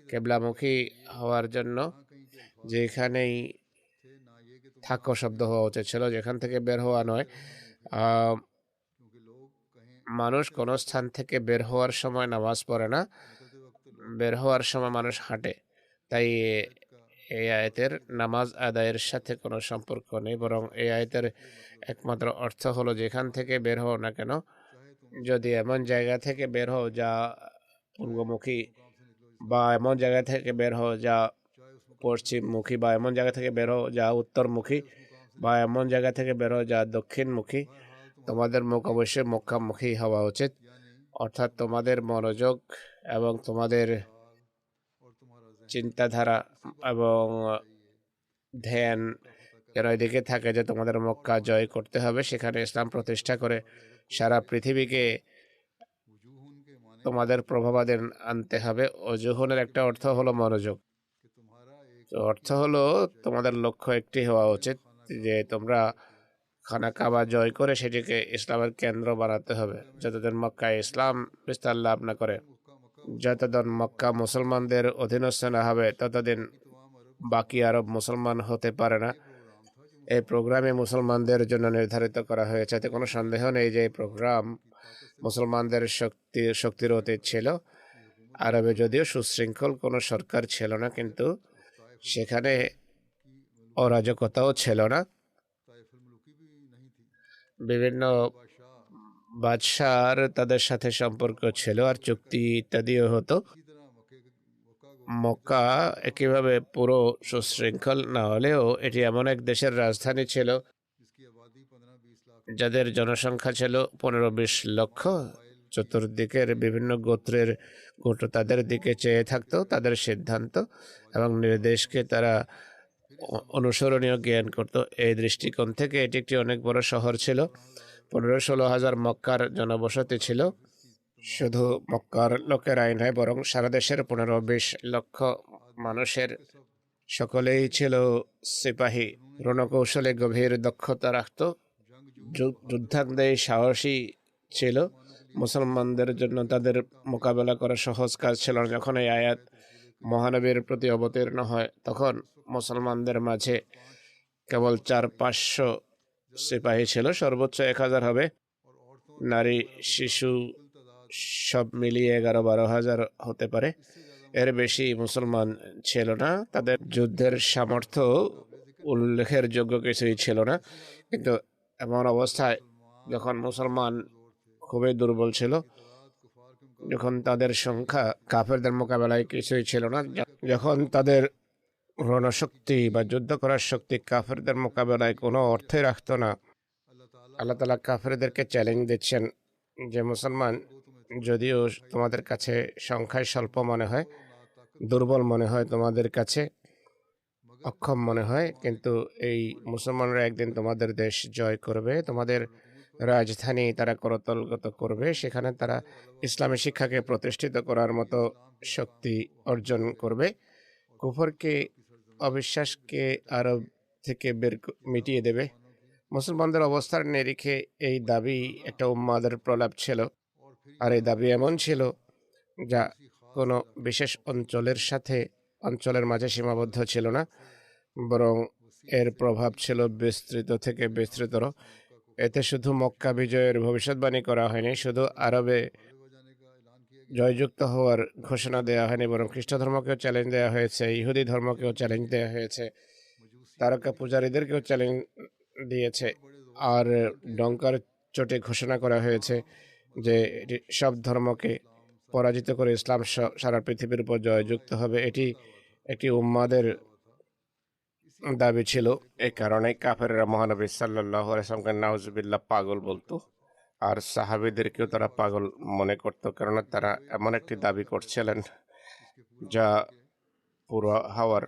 কেবলামুখী হওয়ার জন্য যেখানেই থাকো শব্দ হওয়া উচিত ছিল, যেখান থেকে বের হওয়া নয়। মানুষ কোনো স্থান থেকে বের হওয়ার সময় নামাজ পড়ে না, বের হওয়ার সময় মানুষ হাঁটে। তাই এই আয়াতের নামাজ আদায়ের সাথে কোনো সম্পর্ক নেই, বরং এই আয়াতের একমাত্র অর্থ হলো যেখান থেকে বের হও না কেন, যদি এমন জায়গা থেকে বের হও যা পূর্বমুখী, বা এমন জায়গা থেকে বের হও যা পশ্চিমমুখী, বা এমন জায়গা থেকে বের হও যা উত্তরমুখী, বা এমন জায়গা থেকে বের হও যা দক্ষিণমুখী, তোমাদের মুখ অবশ্যই মক্কামুখী হওয়া উচিত। অর্থাৎ তোমাদের মনোযোগ এবং তোমাদের চিন্তাধারা এবং ধ্যান যেন এদিকে থাকে যে তোমাদের মক্কা জয় করতে হবে, সেখানে ইসলাম প্রতিষ্ঠা করে সারা পৃথিবীকে তোমাদের প্রভাবাধীন আনতে হবে। অজুহনের একটা অর্থ হলো মনোযোগ, তো অর্থ হলো তোমাদের লক্ষ্য একটি হওয়া উচিত যে তোমরা খানা কাবা জয় করে সেটিকে ইসলামের কেন্দ্র বানাতে হবে। যতদিন মক্কায় ইসলাম বিস্তার লাভ না করে, যতদিন মক্কা মুসলমানদের অধীনস্থ না হবে, ততদিন বাকি আরব মুসলমান হতে পারে না। এই প্রোগ্রামে মুসলমানদের জন্য নির্ধারিত করা হয়েছে, এতে কোনো সন্দেহ নেই যে এই প্রোগ্রাম মুসলমানদের শক্তির অতীত ছিল। আরবে যদিও সুশৃঙ্খল কোনো সরকার ছিল না, কিন্তু সেখানে অরাজকতাও ছিল না। বিভিন্ন বাদশার তাদের সাথে সম্পর্ক ছিল আর চুক্তি ইত্যাদিও হতো। মক্কা একইভাবে পুরো সুশৃঙ্খল না হলেও এটি এমন এক দেশের রাজধানী ছিল যাদের জনসংখ্যা ছিল 15-20 লক্ষ। চতুর্দিকের বিভিন্ন গোত্রের তাদের দিকে চেয়ে থাকতো, তাদের সিদ্ধান্ত এবং নির্দেশকে তারা অনুসরণীয় জ্ঞান করত। এই দৃষ্টিকোণ থেকে এটি একটি অনেক বড় শহর ছিল। 15-16 হাজার মক্কার জনবসতি ছিল। শুধু মক্কার লোকেরাই নয়, বরং সারা দেশের 15-20 লক্ষ মানুষের সকলেই ছিল সিপাহী, রণকৌশলে গভীর দক্ষতা রাখত, যুদ্ধাঙ্গেই সাহসী ছিল। মুসলমানদের জন্য তাদের মোকাবেলা করা সহজ কাজ ছিল না। যখন এই আয়াত মহানবীর প্রতি অবতীর্ণ হয়, তখন মুসলমানদের মাঝে কেবল 400-500 সিপাহী ছিল, সর্বোচ্চ 1000 হবে। নারী শিশু সব মিলিয়ে 11-12 হাজার হতে পারে, এর বেশি মুসলমান ছিল না। তাদের যুদ্ধের সামর্থ্য উল্লেখের যোগ্য কিছুই ছিল না। কিন্তু এমন অবস্থায় যখন মুসলমান খুবই দুর্বল ছিল, যখন তাদের সংখ্যা কাফেরদের মোকাবেলায় কিছুই ছিল না, যখন তাদের রণশক্তি বা যুদ্ধ করার শক্তি কাফেরদের মোকাবেলায় কোনো অর্থে রাখত না, আল্লাহ তাআলা কাফেরদেরকে চ্যালেঞ্জ দিচ্ছেন যে মুসলমান, যদিও তোমাদের কাছে সংখ্যায় স্বল্প মনে হয়, দুর্বল মনে হয়, তোমাদের কাছে অক্ষম মনে হয়, কিন্তু এই মুসলমানরা একদিন তোমাদের দেশ জয় করবে, তোমাদের রাজধানী তারা করতলগত করবে, সেখানে তারা ইসলামী শিক্ষাকে প্রতিষ্ঠিত করার মতো শক্তি অর্জন করবে, কুফরকে অবিশ্বাসকে আরব থেকে মিটিয়ে দেবে। মুসলমানদের অবস্থার নিরিখে এই দাবি একটা উম্মাদের প্রলাপ ছিল, আর এই দাবি এমন ছিল যা কোনো বিশেষ অঞ্চলের মাঝে সীমাবদ্ধ ছিল না, বরং এর প্রভাব ছিল বিস্তৃত থেকে বিস্তৃতর। এতে শুধু মক্কা বিজয়ের ভবিষ্যৎবাণী করা হয়নি, শুধু আরবে জয়যুক্ত হওয়ার ঘোষণা দেওয়া হয়নি, বরং খ্রিস্ট ধর্মকেও চ্যালেঞ্জ দেওয়া হয়েছে, ইহুদি ধর্মকেও চ্যালেঞ্জ দেওয়া হয়েছে, তারকা পূজারীদেরকেও চ্যালেঞ্জ দিয়েছে, আর ডঙ্কার চোটে ঘোষণা করা হয়েছে যে সব ধর্মকে পরাজিত করে ইসলাম সারা পৃথিবীর উপর জয়যুক্ত হবে, এটি একটি উম্মাদের দাবি ছিল। এই কারণে কাফেররা মহানবী সাল্লাল্লাহু আলাইহি ওয়াসাল্লামকে নাউজুবিল্লাহ পাগল বলতো, আর সাহাবীদেরকেও তারা পাগল মনে করত, কারণ তারা এমন একটি দাবি করছিলেন যা পুরো হাওয়ার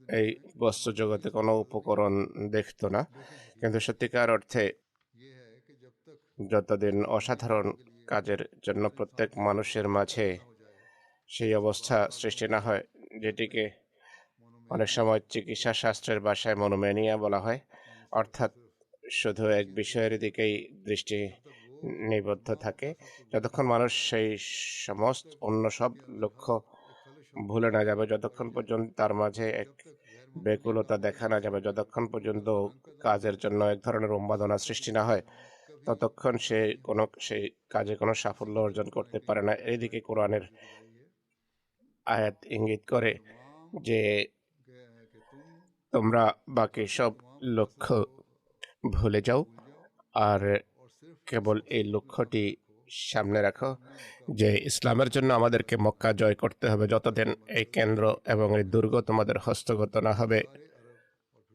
এই বস্তু জগতে কোনো উপকরণ দেখতো না। কিন্তু সত্যিকার অর্থে যতদিন অসাধারণ কাজের জন্য প্রত্যেক মানুষের মাঝে সেই অবস্থা সৃষ্টি না হয়, যেটিকে অনেক সময় চিকিৎসা শাস্ত্রের ভাষায় মনোম্যানিয়া বলা হয়, অর্থাৎ শুধু এক বিষয়ের দিকেই দৃষ্টি নিবদ্ধ থাকে, যতক্ষণ মানুষ সেই সমস্ত অন্য সব লক্ষ্য ভুলে না যাবে, যতক্ষণ পর্যন্ত তার মাঝে এক ব্যাকুলতা দেখা না যাবে, যতক্ষণ পর্যন্ত কাজের জন্য এক ধরনের উন্মাদনা সৃষ্টি না হয়, ততক্ষণ সেই কাজে কোনো সাফল্য অর্জন করতে পারে না। এইদিকে কোরআনের আয়াত ইঙ্গিত করে যে তোমরা বাকি সব লক্ষ্য ভুলে যাও আর কেবল এই লক্ষ্যটি সামনে রাখো যে ইসলামের জন্য আমাদেরকে মক্কা জয় করতে হবে। যতদিন এই কেন্দ্র এবং এই দুর্গ তোমাদের হস্তগত না হবে,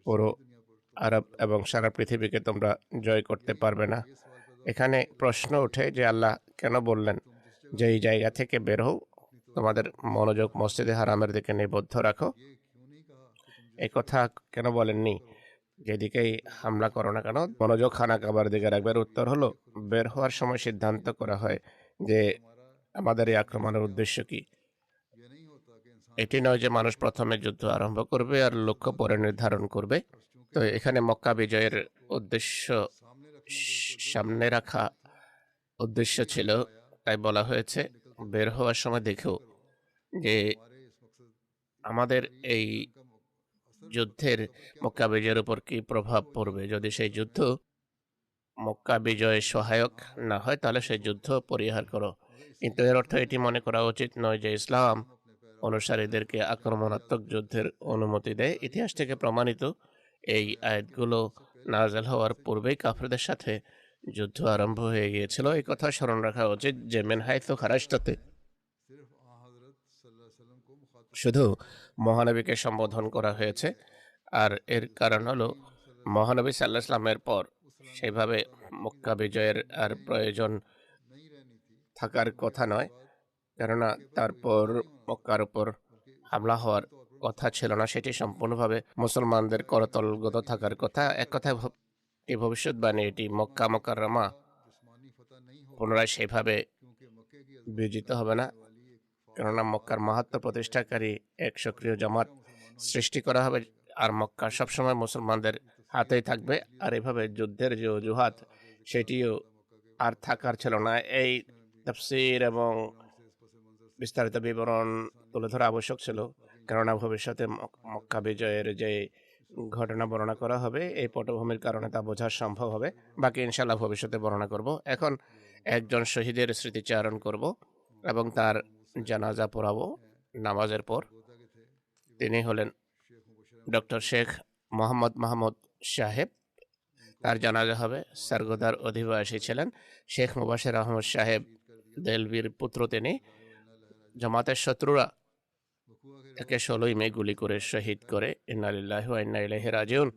পুরো আরব এবং সারা পৃথিবীকে তোমরা জয় করতে পারবে না। এখানে প্রশ্ন ওঠে যে আল্লাহ কেন বললেন যে এই জায়গা থেকে বের হও, তোমাদের মনোযোগ মসজিদে হারামের দিকে নিবদ্ধ রাখো? এই কথা কেন বলেননি যেদিকেই হামলা করো না কেন মনোযোগ খানা কাবার দিকে রাখবার? উত্তর হলো, বের হওয়ার সময় সিদ্ধান্ত করা হয় যে আমাদের এই আক্রমণের উদ্দেশ্য কি। এটি নয় যে মানুষ প্রথমে যুদ্ধ আরম্ভ করবে আর লক্ষ্য পরে নির্ধারণ করবে। তো এখানে মক্কা বিজয়ের উদ্দেশ্য সামনে রাখা উদ্দেশ্য ছিল, তাই বলা হয়েছে বের হওয়ার সময় দেখেও যে আমাদের এই যুদ্ধের মক্কা বিজয়ের উপর কি প্রভাব পড়বে। যদি সেই যুদ্ধ মক্কা বিজয়ে সহায়ক না হয় তাহলে সেই যুদ্ধ পরিহার করো। কিন্তু এর অর্থ এটি মনে করা উচিত নয় যে ইসলাম অনুসারীদেরকে আক্রমণাত্মক যুদ্ধের অনুমতি দেয়। ইতিহাস থেকে প্রমাণিত এই আয়াতগুলো নাযিল হওয়ার পূর্বেই কাফেরদের সাথে যুদ্ধ আরম্ভ হয়ে গিয়েছিল। এই কথা স্মরণ রাখা উচিত যে মিন হাইথু খারাজতাতে শুধু মহানবীকে সম্বোধন করা হয়েছে, আর এর কারণ হলো মহানবী সাল্লাল্লাহু আলাইহি ওয়াসাল্লামের পর সেইভাবে মক্কা বিজয়ের আর প্রয়োজন থাকার কথা নয়, কেননা তারপর মক্কার উপর হামলা হওয়ার কথা ছিল না, সেটি সম্পূর্ণভাবে মুসলমানদের করতলগত থাকার কথা। এক কথায় এই ভবিষ্যৎবাণী, এটি মক্কা মুকাররমা পুনরায় সেভাবে বিজিত হবে না, কেননা মক্কার মাহাত্ম্য প্রতিষ্ঠাকারী এক সক্রিয় জামাত সৃষ্টি করা হবে, আর মক্কা সবসময় মুসলমানদের হাতেই থাকবে। আর এভাবে যুদ্ধের যে অজুহাত সেটিও আর থাকার ছিল না। এই তাফসীর এবং বিস্তারিত বিবরণ তুলে ধরা আবশ্যক ছিল, কেননা ভবিষ্যতে মক্কা বিজয়ের যে ঘটনা বর্ণনা করা হবে এই পটভূমির কারণে তা বোঝা সম্ভব হবে। বাকি ইনশাআল্লাহ ভবিষ্যতে বর্ণনা করব। এখন একজন শহীদের স্মৃতিচারণ করব এবং তার জানাজা পড়াবো নামাজের পর। তিনি হলেন ডক্টর শেখ মোহাম্মদ মাহমুদ সাহেব। তার জানাজা হবে। সারগোদার অধিবাসী ছিলেন। শেখ মুবাশির আহমদ সাহেব দেলভির পুত্র তিনি। জামাতের শত্রুরা তাকে 16 মে গুলি করে শহীদ করে। ইন্না লিল্লাহি ওয়া ইন্না ইলাইহি রাজিউন।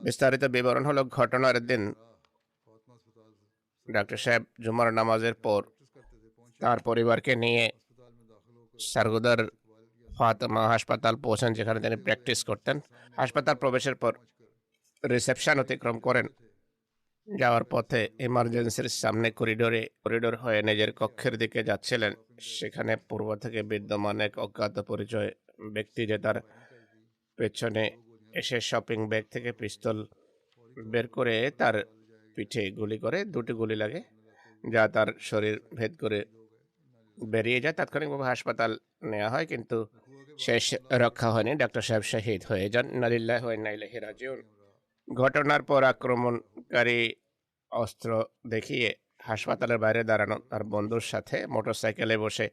বিস্তারিত বিবরণ হলো, ঘটনার দিন ডক্টর সাহেব জুমার নামাজের পর তার পরিবারকে নিয়ে সারগোদার ফাতেমা হাসপাতাল পৌঁছান, যেখানে তিনি প্র্যাকটিস করতেন। হাসপাতাল প্রবেশের পর রিসেপশন অতিক্রম করেন। যাওয়ার পথে ইমার্জেন্সির সামনে করিডোর হয়ে নিজের কক্ষের দিকে যাচ্ছিলেন। সেখানে পূর্ব থেকে বিদ্যমান এক অজ্ঞাত পরিচয় ব্যক্তি যে তার পেছনে এসে শপিং ব্যাগ থেকে পিস্তল বের করে তার পিঠে গুলি করে। 2টি গুলি লাগে, যা তার শরীর ভেদ করে বেরিয়ে যায়। তাৎক্ষণিকভাবে হাসপাতাল নেওয়া হয়, কিন্তু শেষ রক্ষা হয়নি। ডাক্তার সাহেব শহীদ হয়ে যান। ইন্না লিল্লাহি ওয়া ইন্না ইলাইহি রাজিউন। ঘটনার পর আক্রমণকারী অস্ত্র দেখিয়ে হাসপাতালের বাইরে দাঁড়ানো তার বন্ধুর সাথে মোটরসাইকেলে বসে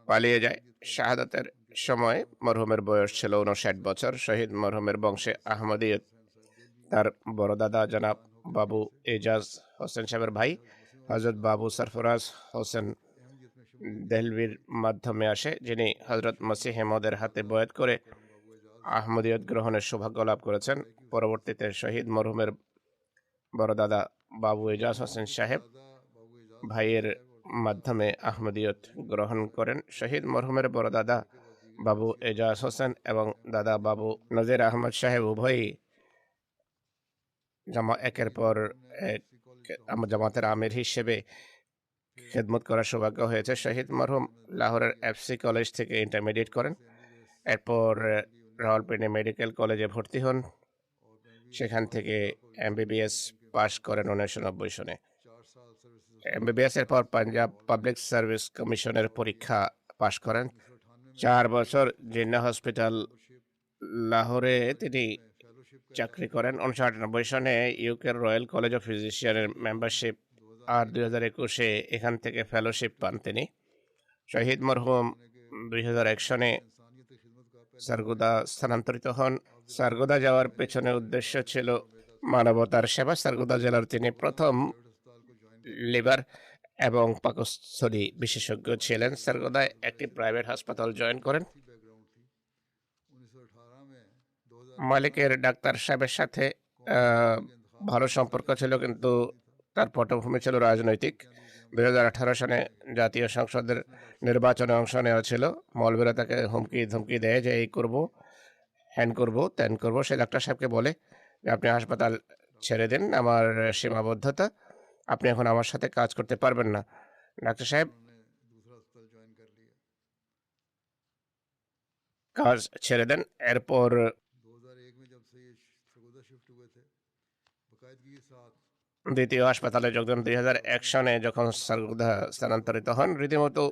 পালিয়ে যায়। শাহাদাতের সময় মরহুমের বয়স ছিল 59 বছর। শহীদ মরহুমের বংশে আহমদিয়ত তার বড় দাদা জনাব বাবু এজাজ হোসেন সাহেবের ভাই, হজরত বাবু সরফরাজ হোসেন দেহলভির মাধ্যমে আসে, যিনি হজরত মসিহ মদের হাতে বয়াত করে আহমদিয়ত গ্রহণের সৌভাগ্য লাভ করেছেন। পরবর্তীতে শহীদ মরহুমের বড়দাদা বাবু এজাজ হোসেন সাহেব ভাইয়ের মাধ্যমে আহমদিয়ত গ্রহণ করেন। শহীদ মরহুমের বড়দাদা বাবু এজাজ হোসেন এবং দাদা বাবু নজির আহমদ সাহেব উভয়ই একের পর এক জামাতের আমির হিসেবে খেদমত করার সৌভাগ্য হয়েছে। শহীদ মরহুম লাহোরের এফসি কলেজ থেকে ইন্টারমিডিয়েট করেন, এরপর রাওয়ালপিন্ডি মেডিকেল কলেজে ভর্তি হন, সেখান থেকে এমবিবিএস পাশ করেন 1990 সনে। এমবিবিএস এর পর পাঞ্জাব পাবলিক সার্ভিস কমিশনের পরীক্ষা পাশ করেন। 4 বছর জিন্নাহ হসপিটাল লাহোরে তিনি চাকরি করেন। 1998 সনে ইউকের রয়্যাল কলেজ অফ ফিজিশিয়ানের মেম্বারশিপ আর 2021-এ এখান থেকে ফেলোশিপ পান তিনি। শহীদ মরহুম 2001 সনে সারগোদা স্থানান্তরিত হন। সারগোদা যাওয়ার পেছনে উদ্দেশ্য ছিল মানবতার সেবা। সারগোদা জেলার তিনি প্রথম লিভার এবং পাকস্থলী বিশেষজ্ঞ ছিলেন। সারগোদায় একটি প্রাইভেট হাসপাতাল জয়েন করেন। মালিকের ডাক্তার সাহেবের সাথে ভালো সম্পর্ক ছিল, কিন্তু তার পটভূমি ছিল রাজনৈতিক। 2018 সনে জাতীয় সংসদের নির্বাচনে অংশ নেওয়া ছিল। মৌলবীরা তাকে হুমকি ধমকি দেয় যে এই করবো, হ্যান করবো, ত্যান করবো। সে ডাক্তার সাহেবকে বলে যে আপনি হাসপাতাল ছেড়ে দিন, আমার সীমাবদ্ধতা, আপনি এখন আমার সাথে কাজ করতে পারবেন না। ডাক্তার সাহেব কাজ ছেড়ে দেন। এরপর দ্বিতীয় হাসপাতালে যোগ দেন। 2001 সনে যখন সারগোদা স্থানান্তরিত হন, রীতিমতো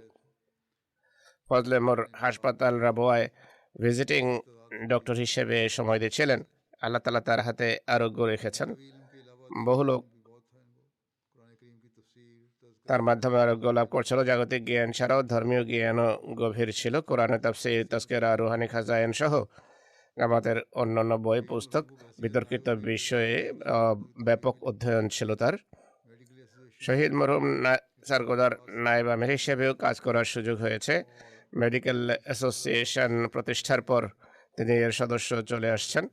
ফজলে মোর হাসপাতাল রাবোয়ায় ভিজিটিং ডক্টর হিসেবে সময় দিয়েছিলেন। আল্লাহ তাআলা তার হাতে আরোগ্য রেখেছেন। বহু লোক তার মাধ্যমে আরোগ্য লাভ করছিল। জাগতিক জ্ঞান ছাড়াও ধর্মীয় জ্ঞানও গভীর ছিল। কোরআনে তাফসীর, তাজকিরা, রুহানি খাজায়েন সহ জামাতের অন্যান্য বই পুস্তক, বিতর্কিত বিষয়ে ব্যাপক অধ্যয়ন ছিল তার। শহীদ মরহুম সারগোদার নায়েব আমির হিসেবেও কাজ করার সুযোগ হয়েছে। মেডিকেল অ্যাসোসিয়েশন প্রতিষ্ঠার পর তিনি এর সদস্য চলে আসছেন।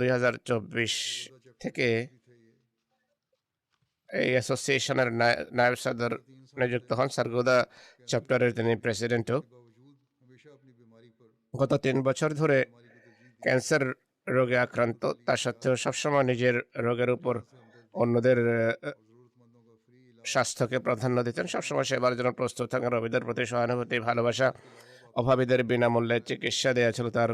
2024 থেকে এই অ্যাসোসিয়েশনের নায়েব সদর নিযুক্ত হন। সারগোদা চ্যাপ্টারের তিনি প্রেসিডেন্টও। গত 3 বছর ধরে ক্যান্সার রোগে আক্রান্ত, তা সত্ত্বেও সবসময় নিজের রোগের উপর অন্যদের স্বাস্থ্যকে প্রাধান্য দিতেন। সবসময় সেবার জন্য প্রস্তুত থাকেন। রোগীদের প্রতি সহানুভূতি, ভালোবাসা, অভাবীদের বিনামূল্যে চিকিৎসা দেওয়া ছিল তার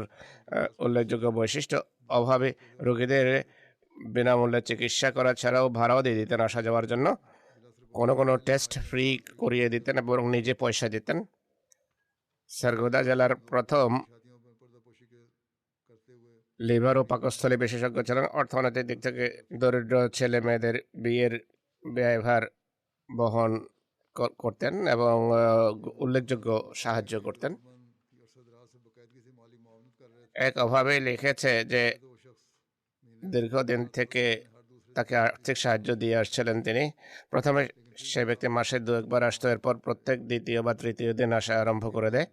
উল্লেখযোগ্য বৈশিষ্ট্য। অভাবী রোগীদের বিনামূল্যে চিকিৎসা করা ছাড়াও ভাড়াও দিয়ে দিতেন আসা যাওয়ার জন্য। কোনো টেস্ট ফ্রি করিয়ে দিতেন এবং নিজে পয়সা দিতেন। সারগোদা জেলার প্রথম লিভার ও পাকস্থলী বিশেষজ্ঞ ছিলেন। অর্থনৈতিক দিক থেকে দরিদ্র ছেলে মেয়েদের বিয়ের ব্যয়ভার বহন করতেন এবং উল্লেখযোগ্য সাহায্য করতেন। এক অভাবে লিখেছে যে দীর্ঘদিন থেকে তাকে আর্থিক সাহায্য দিয়ে আসছিলেন তিনি। প্রথমে সে ব্যক্তি মাসে 2-1 বার আসতো, এরপর প্রত্যেক দ্বিতীয় বা তৃতীয় দিন আসা আরম্ভ করে দেয়,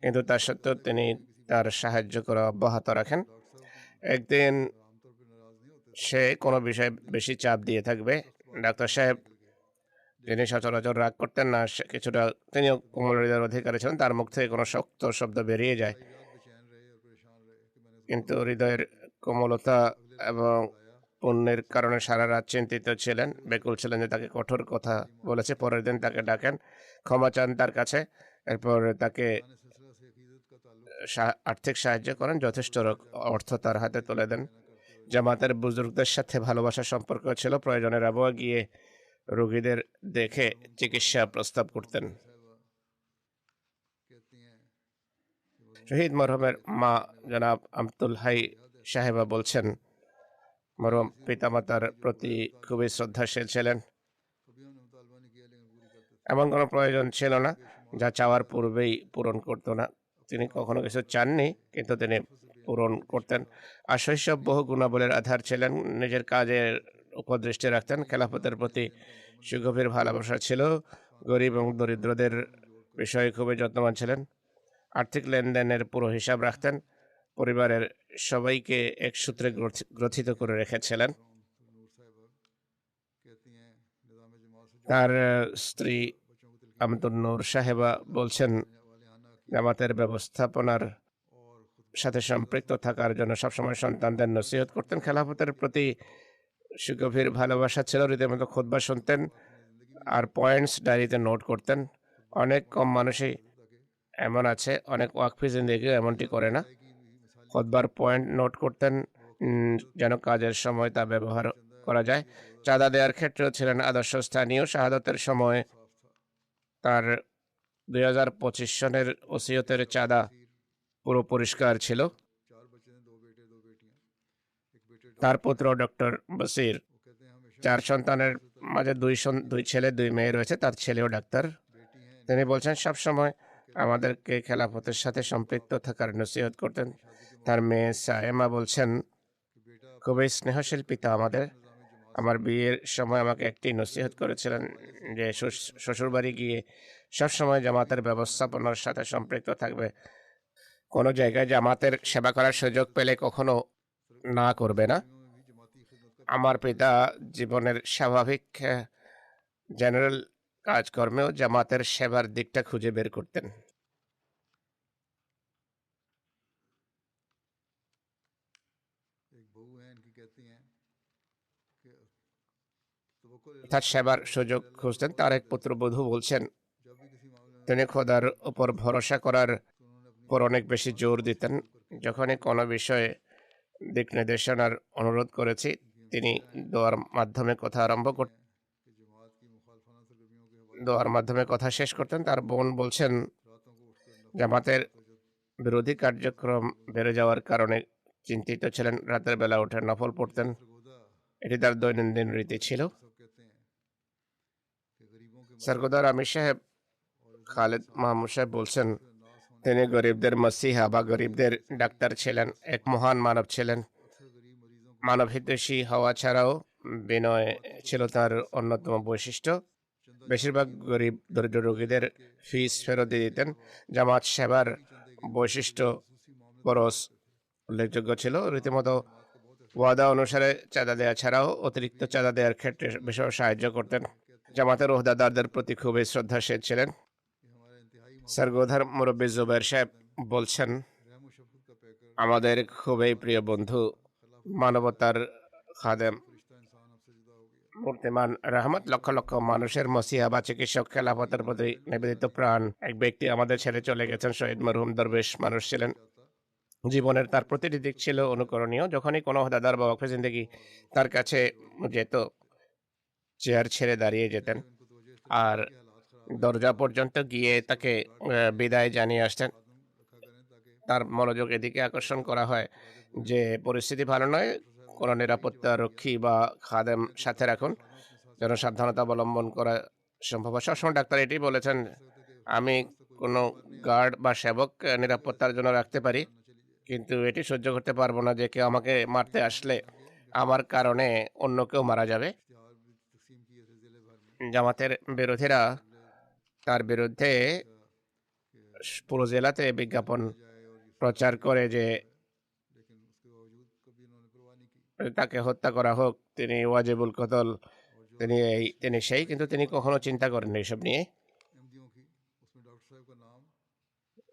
কিন্তু তা সত্ত্বেও তিনি তার সাহায্য করা অব্যাহত রাখেন। একদিন সে কোনো বিষয়ে বেশি চাপ দিয়ে থাকবে। ডাক্তার সাহেব, যিনি সচরাচর রাগ করতেন না, কিছুটা তিনিও কোমল হৃদয়ের অধিকারী ছিলেন, তার মুখ থেকে কোনো শক্ত শব্দ বেরিয়ে যায়, কিন্তু হৃদয়ের কোমলতা এবং পুণ্যের কারণে সারা রাত চিন্তিত ছিলেন, বেকুল ছিলেন যে তাকে কঠোর কথা বলেছে। পরের দিন তাকে ডাকেন, ক্ষমা চান তার কাছে, এরপর তাকে আর্থিক সাহায্য করেন, যথেষ্ট অর্থ তার হাতে তুলে দেন। জামাতের বুজুর্গদের সাথে ভালোবাসার সম্পর্ক ছিল। প্রয়োজনে রাবোয়া গিয়ে রোগীদের দেখে চিকিৎসা প্রস্তাব করতেন। শহীদ মরহুমের মা জনাব আব্দুল হাই সাহেবা বলছেন, মরহুম পিতামাতার প্রতি খুবই শ্রদ্ধাশীল ছিলেন। এমন কোনো প্রয়োজন ছিল না যা চাওয়ার পূর্বেই পূরণ করতো না। তিনি কখনো কিছু চাননি, কিন্তু তিনি পূরণ করতেন। আর শৈশব বহু গুণাবলীর আধার ছিলেন। নিজের কাজের উপর দৃষ্টি রাখতেন। খেলাফতের প্রতি সুগভীর ভালোবাসা ছিল। গরিব এবং দরিদ্রদের বিষয়ে খুবই যত্নবান ছিলেন। আর্থিক লেনদেনের পুরো হিসাব রাখতেন। পরিবারের সবাইকে এক সূত্রে গ্রথিত করে রেখেছিলেন। তার স্ত্রী আমতুন নূর সাহেবা বলছেন, জামাতের ব্যবস্থাপনার সাথে সম্পৃক্ত থাকার জন্য সবসময় সন্তানদের নসিহত করতেন। খেলাফতের প্রতি সুগভীর ভালোবাসা ছিল। রীতিমতো খুতবা শুনতেন আর পয়েন্টস ডায়েরিতে নোট করতেন। অনেক কম মানুষই এমন আছে, অনেক ওয়াকফি জিন্দেগিও এমনটি করে না। খুতবার পয়েন্ট নোট করতেন যেন কাজের সময় তা ব্যবহার করা যায়। চাঁদা দেওয়ার ক্ষেত্রেও ছিলেন আদর্শ স্থানীয়। শাহাদতের সময় তার 2025 সনের ওসিয়তের চাঁদা পুরো পরিষ্কার ছিল। তার পুত্র ডক্টর বসির, 4 সন্তানের মাঝে 2 ছেলে 2 মেয়ে রয়েছে। তার ছেলেও ডাক্তার। তিনি বলছেন, সবসময় আমাদেরকে খেলাফতের সাথে সম্পৃক্ত থাকার নসিহত করতেন। তার মেয়ে সায়েমা বলছেন, খুবই স্নেহশীল পিতা আমাদের। আমার বিয়ের সময় আমাকে একটি নসিহত করেছিলেন যে শ্বশুরবাড়ি গিয়ে সবসময় জামাতের ব্যবস্থাপনার সাথে সম্পৃক্ত থাকবে। কোনো জায়গায় জামাতের সেবা করার সুযোগ পেলে কখনো না করবে না। আমার পিতা জীবনের স্বাভাবিক জেনারেল কাজকর্মেও জামাতের সেবার দিকটা খুঁজে বের করতেন। তার সেবার সুযোগ খুঁজতেন। তার এক পুত্রবধূ বলছেন, তিনি খোদার উপর ভরসা করার পর অনেক বেশি জোর দিতেন। যখনই কোনো বিষয়ে দিক নির্দেশনার অনুরোধ করেছি, তিনি দোয়ার মাধ্যমে কথা শেষ করতেন। তার বোন বলছেন, জামাতের বিরোধী কার্যক্রম বেড়ে যাওয়ার কারণে চিন্তিত ছিলেন। রাতের বেলা উঠে নফল পড়তেন। এটি তার দৈনন্দিন রীতি ছিল। সরগোদার আমির সাহেব খালেদ মাহমুদ সাহেব বলছেন, তিনি গরিবদের মসিহা বা গরিবদের ডাক্তার ছিলেন। এক মহান মানব ছিলেন। মানব হিতৈষী হওয়া ছাড়াও বিনয় ছিল তার অন্যতম বৈশিষ্ট্য। বেশিরভাগ গরিব দরিদ্র রোগীদের ফিস ফেরত দিয়ে দিতেন। জামাত সেবার বৈশিষ্ট্য বরস উল্লেখযোগ্য ছিল। রীতিমতো ওয়াদা অনুসারে চাঁদা দেওয়া ছাড়াও অতিরিক্ত চাঁদা দেওয়ার ক্ষেত্রে বিশেষ সাহায্য করতেন। জামাতের ওহদাদারদের প্রতি খুবই শ্রদ্ধাশীল ছিলেন। সরগোধার মুরব্বী জুবাইর সাহেব বলছেন, আমাদের খুবই প্রিয় বন্ধু, মানবতার খাদেম, মূর্তিমান রহমত, লক্ষ লক্ষ মানুষের মসিহা বা চিকিৎসক, খেলাফতের প্রতি নিবেদিত প্রাণ এক ব্যক্তি আমাদের ছেড়ে চলে গেছেন। শহীদ মরহুম দরবেশ মানুষ ছিলেন। জীবনের তার প্রতিটি দিক ছিল অনুকরণীয়। যখনই কোনো ওহদাদার বা ওয়াকফে জিন্দেগি তার কাছে যেত, চেয়ার ছেড়ে দাঁড়িয়ে যেতেন আর দরজা পর্যন্ত গিয়ে তাকে বিদায় জানিয়ে আসতেন। তার মনোযোগ এদিকে আকর্ষণ করা হয় যে পরিস্থিতি ভালো নয়, কোনো নিরাপত্তা রক্ষী বা খাদেম সাথে রাখুন যেন সাবধানতা অবলম্বন করা সম্ভব হয়। সবসময় ডাক্তার এটি বলেছেন, আমি কোনো গার্ড বা সেবক নিরাপত্তার জন্য রাখতে পারি, কিন্তু এটি সহ্য করতে পারবো না যে কেউ আমাকে মারতে আসলে আমার কারণে অন্য কেউ মারা যাবে। জামাতের বিরোধীরা তার বিরুদ্ধে পুরো জেলাতে বিজ্ঞাপন প্রচার করে যে তাকে হত্যা করা হোক, তিনি ওয়াজিবুল কতল, তিনি সেই, কিন্তু তিনি কখনো চিন্তা করেননি এসব নিয়ে।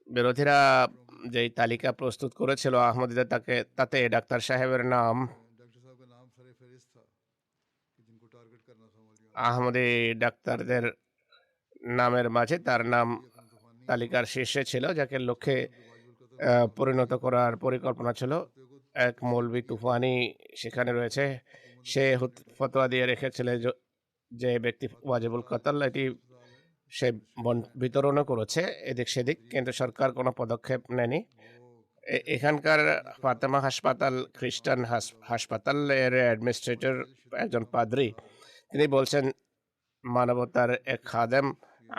বিরোধীরা যেই তালিকা প্রস্তুত করেছিল আহমদীদের, তাতে ডাক্তার সাহেবের নাম আহমদী ডাক্তারদের নামের মাঝে তার নাম তালিকার শীর্ষে ছিল, যাকে লক্ষ্যে পরিণত করার পরিকল্পনা ছিল। এক মৌলবি তুফানি সেখানে রয়েছে। সে ফতোয়া দিয়ে রেখেছিল যে ব্যক্তি ওয়াজিবুল কতল, এটি সে বিতরণও করেছে এদিক সেদিক, কিন্তু সরকার কোনো পদক্ষেপ নেয়নি। এখানকার ফাতেমা হাসপাতাল খ্রিস্টান হাসপাতালের অ্যাডমিনিস্ট্রেটর, একজন পাদ্রী, তিনি বলছেন, মানবতার এক খাদেম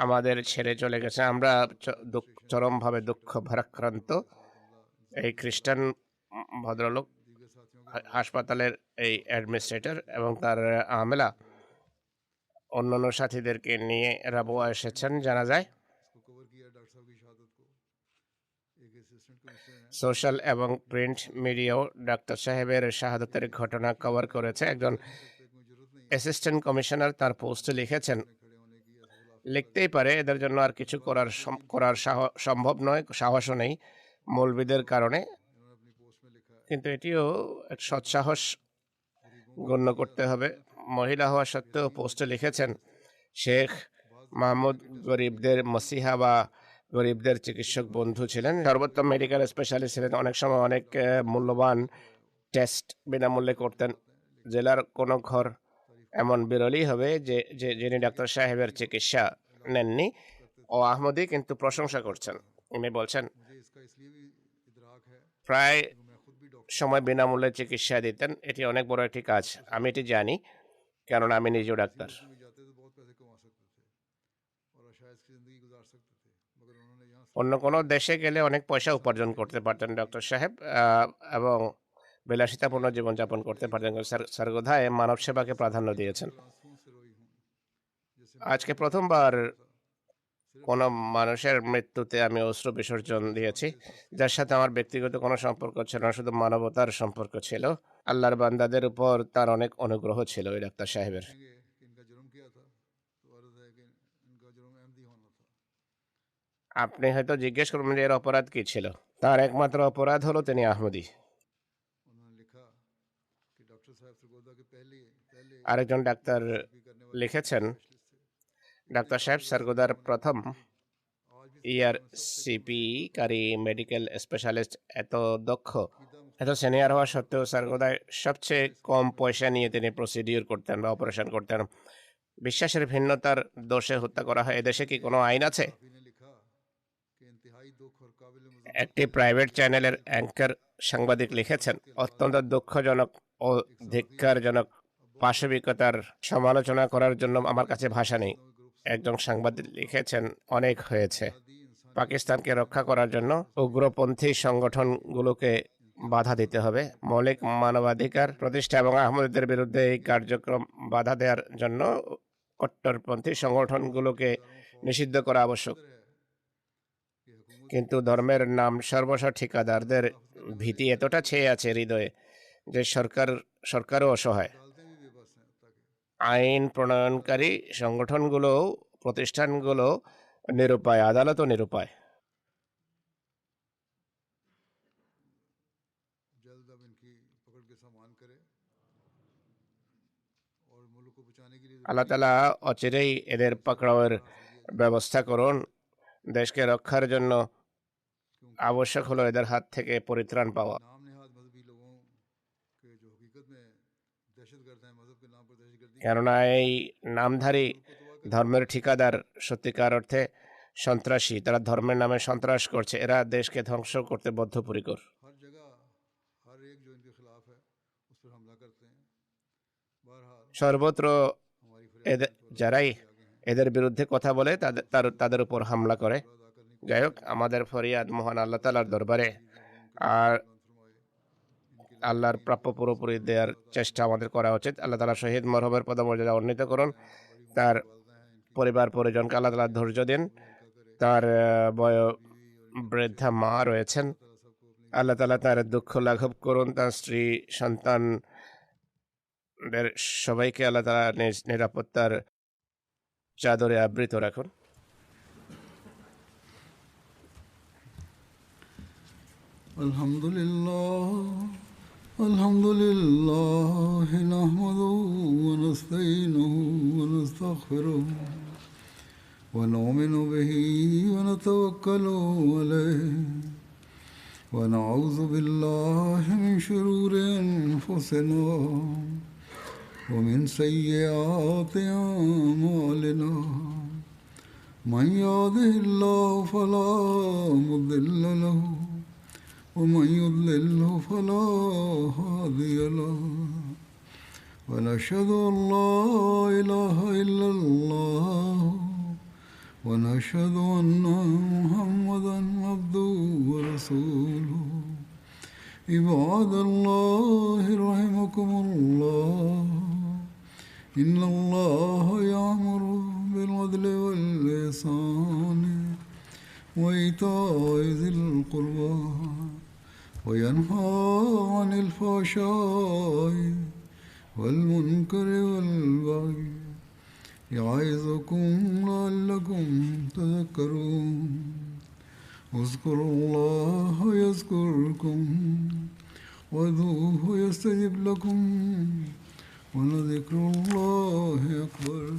আমাদের ছেড়ে চলে গেছে। আমরা চরমভাবে দুঃখ ভারাক্রান্ত। এই খ্রিস্টান ভদ্রলোক হাসপাতালের এই অ্যাডমিনিস্ট্রেটর এবং তার আমেলা অন্যান্য সাথীদেরকে নিয়ে রাবুয়া এসেছেন জানা যায়। সোশ্যাল এবং প্রিন্ট মিডিয়াও ডাক্তার সাহেবের শাহাদতের ঘটনা কভার করেছে। একজন অ্যাসিস্ট্যান্ট কমিশনার তার পোস্টে লিখেছেন, লিখতেই পারে, এদের জন্য আর কিছু করার সম্ভব নয়, সাহসও নেই মৌলবীদের কারণে, কিন্তু এটিও এক সৎসাহস গণ্য করতে হবে। মহিলা হওয়া সত্ত্বেও পোস্টে লিখেছেন, শেখ মাহমুদ গরিবদের মসিহা বা গরিবদের চিকিৎসক বন্ধু ছিলেন, সর্বোত্তম মেডিকেল স্পেশালিস্ট ছিলেন, অনেক সময় অনেক মূল্যবান টেস্ট বিনামূল্যে করতেন। জেলার কোনো ঘর এমন বিরলই হবে যে যিনি ডাক্তার সাহেবের চিকিৎসা নেননি। ও আহমদি কিন্তু প্রশংসা করছেন। উনি বলছেন, প্রায় সময় বিনামূল্যে চিকিৎসা দিতেন। এটি অনেক বড় একটি কাজ, আমি এটি জানি, কেননা আমি নিজেও ডাক্তার। অন্য কোনো দেশে গেলে অনেক পয়সা উপার্জন করতে পারতেন ডক্টর সাহেব এবং বিলাসিতাপূর্ণ জীবনযাপন করতে পারতেন। সারগোধায় মানব সেবাকে প্রাধান্য দিয়েছেন। আজকে প্রথমবার কোনো মানুষের মৃত্যুতে আমি অশ্রু বিসর্জন দিয়েছি, যার সাথে আমার ব্যক্তিগত কোনো সম্পর্ক ছিল না, শুধু মানবতার সম্পর্ক ছিল। আল্লাহর বান্দাদের উপর তার অনেক অনুগ্রহ ছিল এই ডাক্তার সাহেবের। আপনি হয়তো জিজ্ঞেস করবেন যে এর অপরাধ কি ছিল। তার একমাত্র অপরাধ হলো তিনি আহমদি। আরেকজন ডাক্তার লিখেছেন, ডাক্তার সাহেব সারগোদার প্রথম সিপিকারী মেডিকেল স্পেশালিস্ট, এত দক্ষ, এত সিনিয়র হওয়া সত্ত্বেও সারগোদায় সবচেয়ে কম পয়সা নিয়ে তিনি প্রসিডিউর করতেন বা অপারেশন করতেন। বিশ্বাসের ভিন্নতার দোষে হত্যা করা হয়। এদেশে কি কোনো আইন আছে? একটি প্রাইভেট চ্যানেলের অ্যাঙ্কার সাংবাদিক লিখেছেন, অত্যন্ত দুঃখজনক ও ধিক্কারজনক, পাশবিকতার সমালোচনা করার জন্য আমার কাছে ভাষা নেই। একজন সাংবাদিক লিখেছেন, অনেক হয়েছে। পাকিস্তানকে রক্ষা করার জন্য উগ্রপন্থী সংগঠনগুলোকে বাধা দিতে হবে। মৌলিক মানবাধিকার প্রতিষ্ঠা এবং আহমদীদের বিরুদ্ধে এই কার্যক্রম বাধা দেওয়ার জন্য কট্টরপন্থী সংগঠনগুলোকে নিষিদ্ধ করা আবশ্যক। কিন্তু ধর্মের নাম সর্বস্ব ঠিকাদারদের ভীতি এতটা ছেয়ে আছে হৃদয়ে যে সরকারও অসহায়। আইন প্রণয়নকারী সংগঠনগুলো, প্রতিষ্ঠানগুলো নিরুপায়, আদালতও নিরুপায়। আল্লাহ তাআলা অচিরেই এদের পাকড়াওয়ের ব্যবস্থা করুন। দেশকে রক্ষার জন্য আবশ্যক হলো এদের হাত থেকে পরিত্রাণ পাওয়া। কেননা এই নামধারী ধর্মের ঠিকাদার সত্যিকার অর্থে সন্ত্রাসী, তারা ধর্মের নামে সন্ত্রাস করছে, এরা দেশকে ধ্বংস করতে বদ্ধপরিকর। সর্বত্র যারাই এদের বিরুদ্ধে কথা বলে তাদের উপর হামলা করে। যাই হোক, আমাদের ফরিয়াদ মহান আল্লাহ তাআলার দরবারে, আর আল্লাহর প্রাপ্য পুরোপুরি দেওয়ার চেষ্টা আমাদের করা উচিত। আল্লাহ তাআলা শহীদ মরহমের পদমর্যাদা উন্নীত করুন। তার পরিবার পরিজনকে আল্লাহ তাআলা ধৈর্য দিন। তার বৃদ্ধা মা রয়েছেন, আল্লাহ তাআলা তার দুঃখ লাঘব করুন। তার স্ত্রী সন্তানদের সবাইকে আল্লাহ তাআলা নিরাপত্তার চাদরে আবৃত রাখুন। আলহামদুলিল্লাহ নাহমাদুহু ওয়া নাস্তাঈনুহু ওয়া নাস্তাগফিরুহু ওয়া নু'মিনু বিহি ওয়া নাতাওয়াক্কালু আলাইহি ওয়া নাউযু বিল্লাহি মিন শুরুরি আনফুসিনা ওয়া মিন সাইয়্যাতি আ'মালিনা মান ইয়াহদিহিল্লাহু ফালা মুদিল্লা লাহু ومن يضلله فلا هادي له ونشهد أن لا إله إلا الله ونشهد أن محمدا عبده ورسوله عباد الله رحمكم الله إن الله يأمر بالعدل والإحسان وإيتاء ذي القربى وينهى عن الفحشاء والمنكر والبغي يعظكم لعلكم تذكرون اذكروا الله يذكركم وادعوه يستجب لكم ولذكر الله أكبر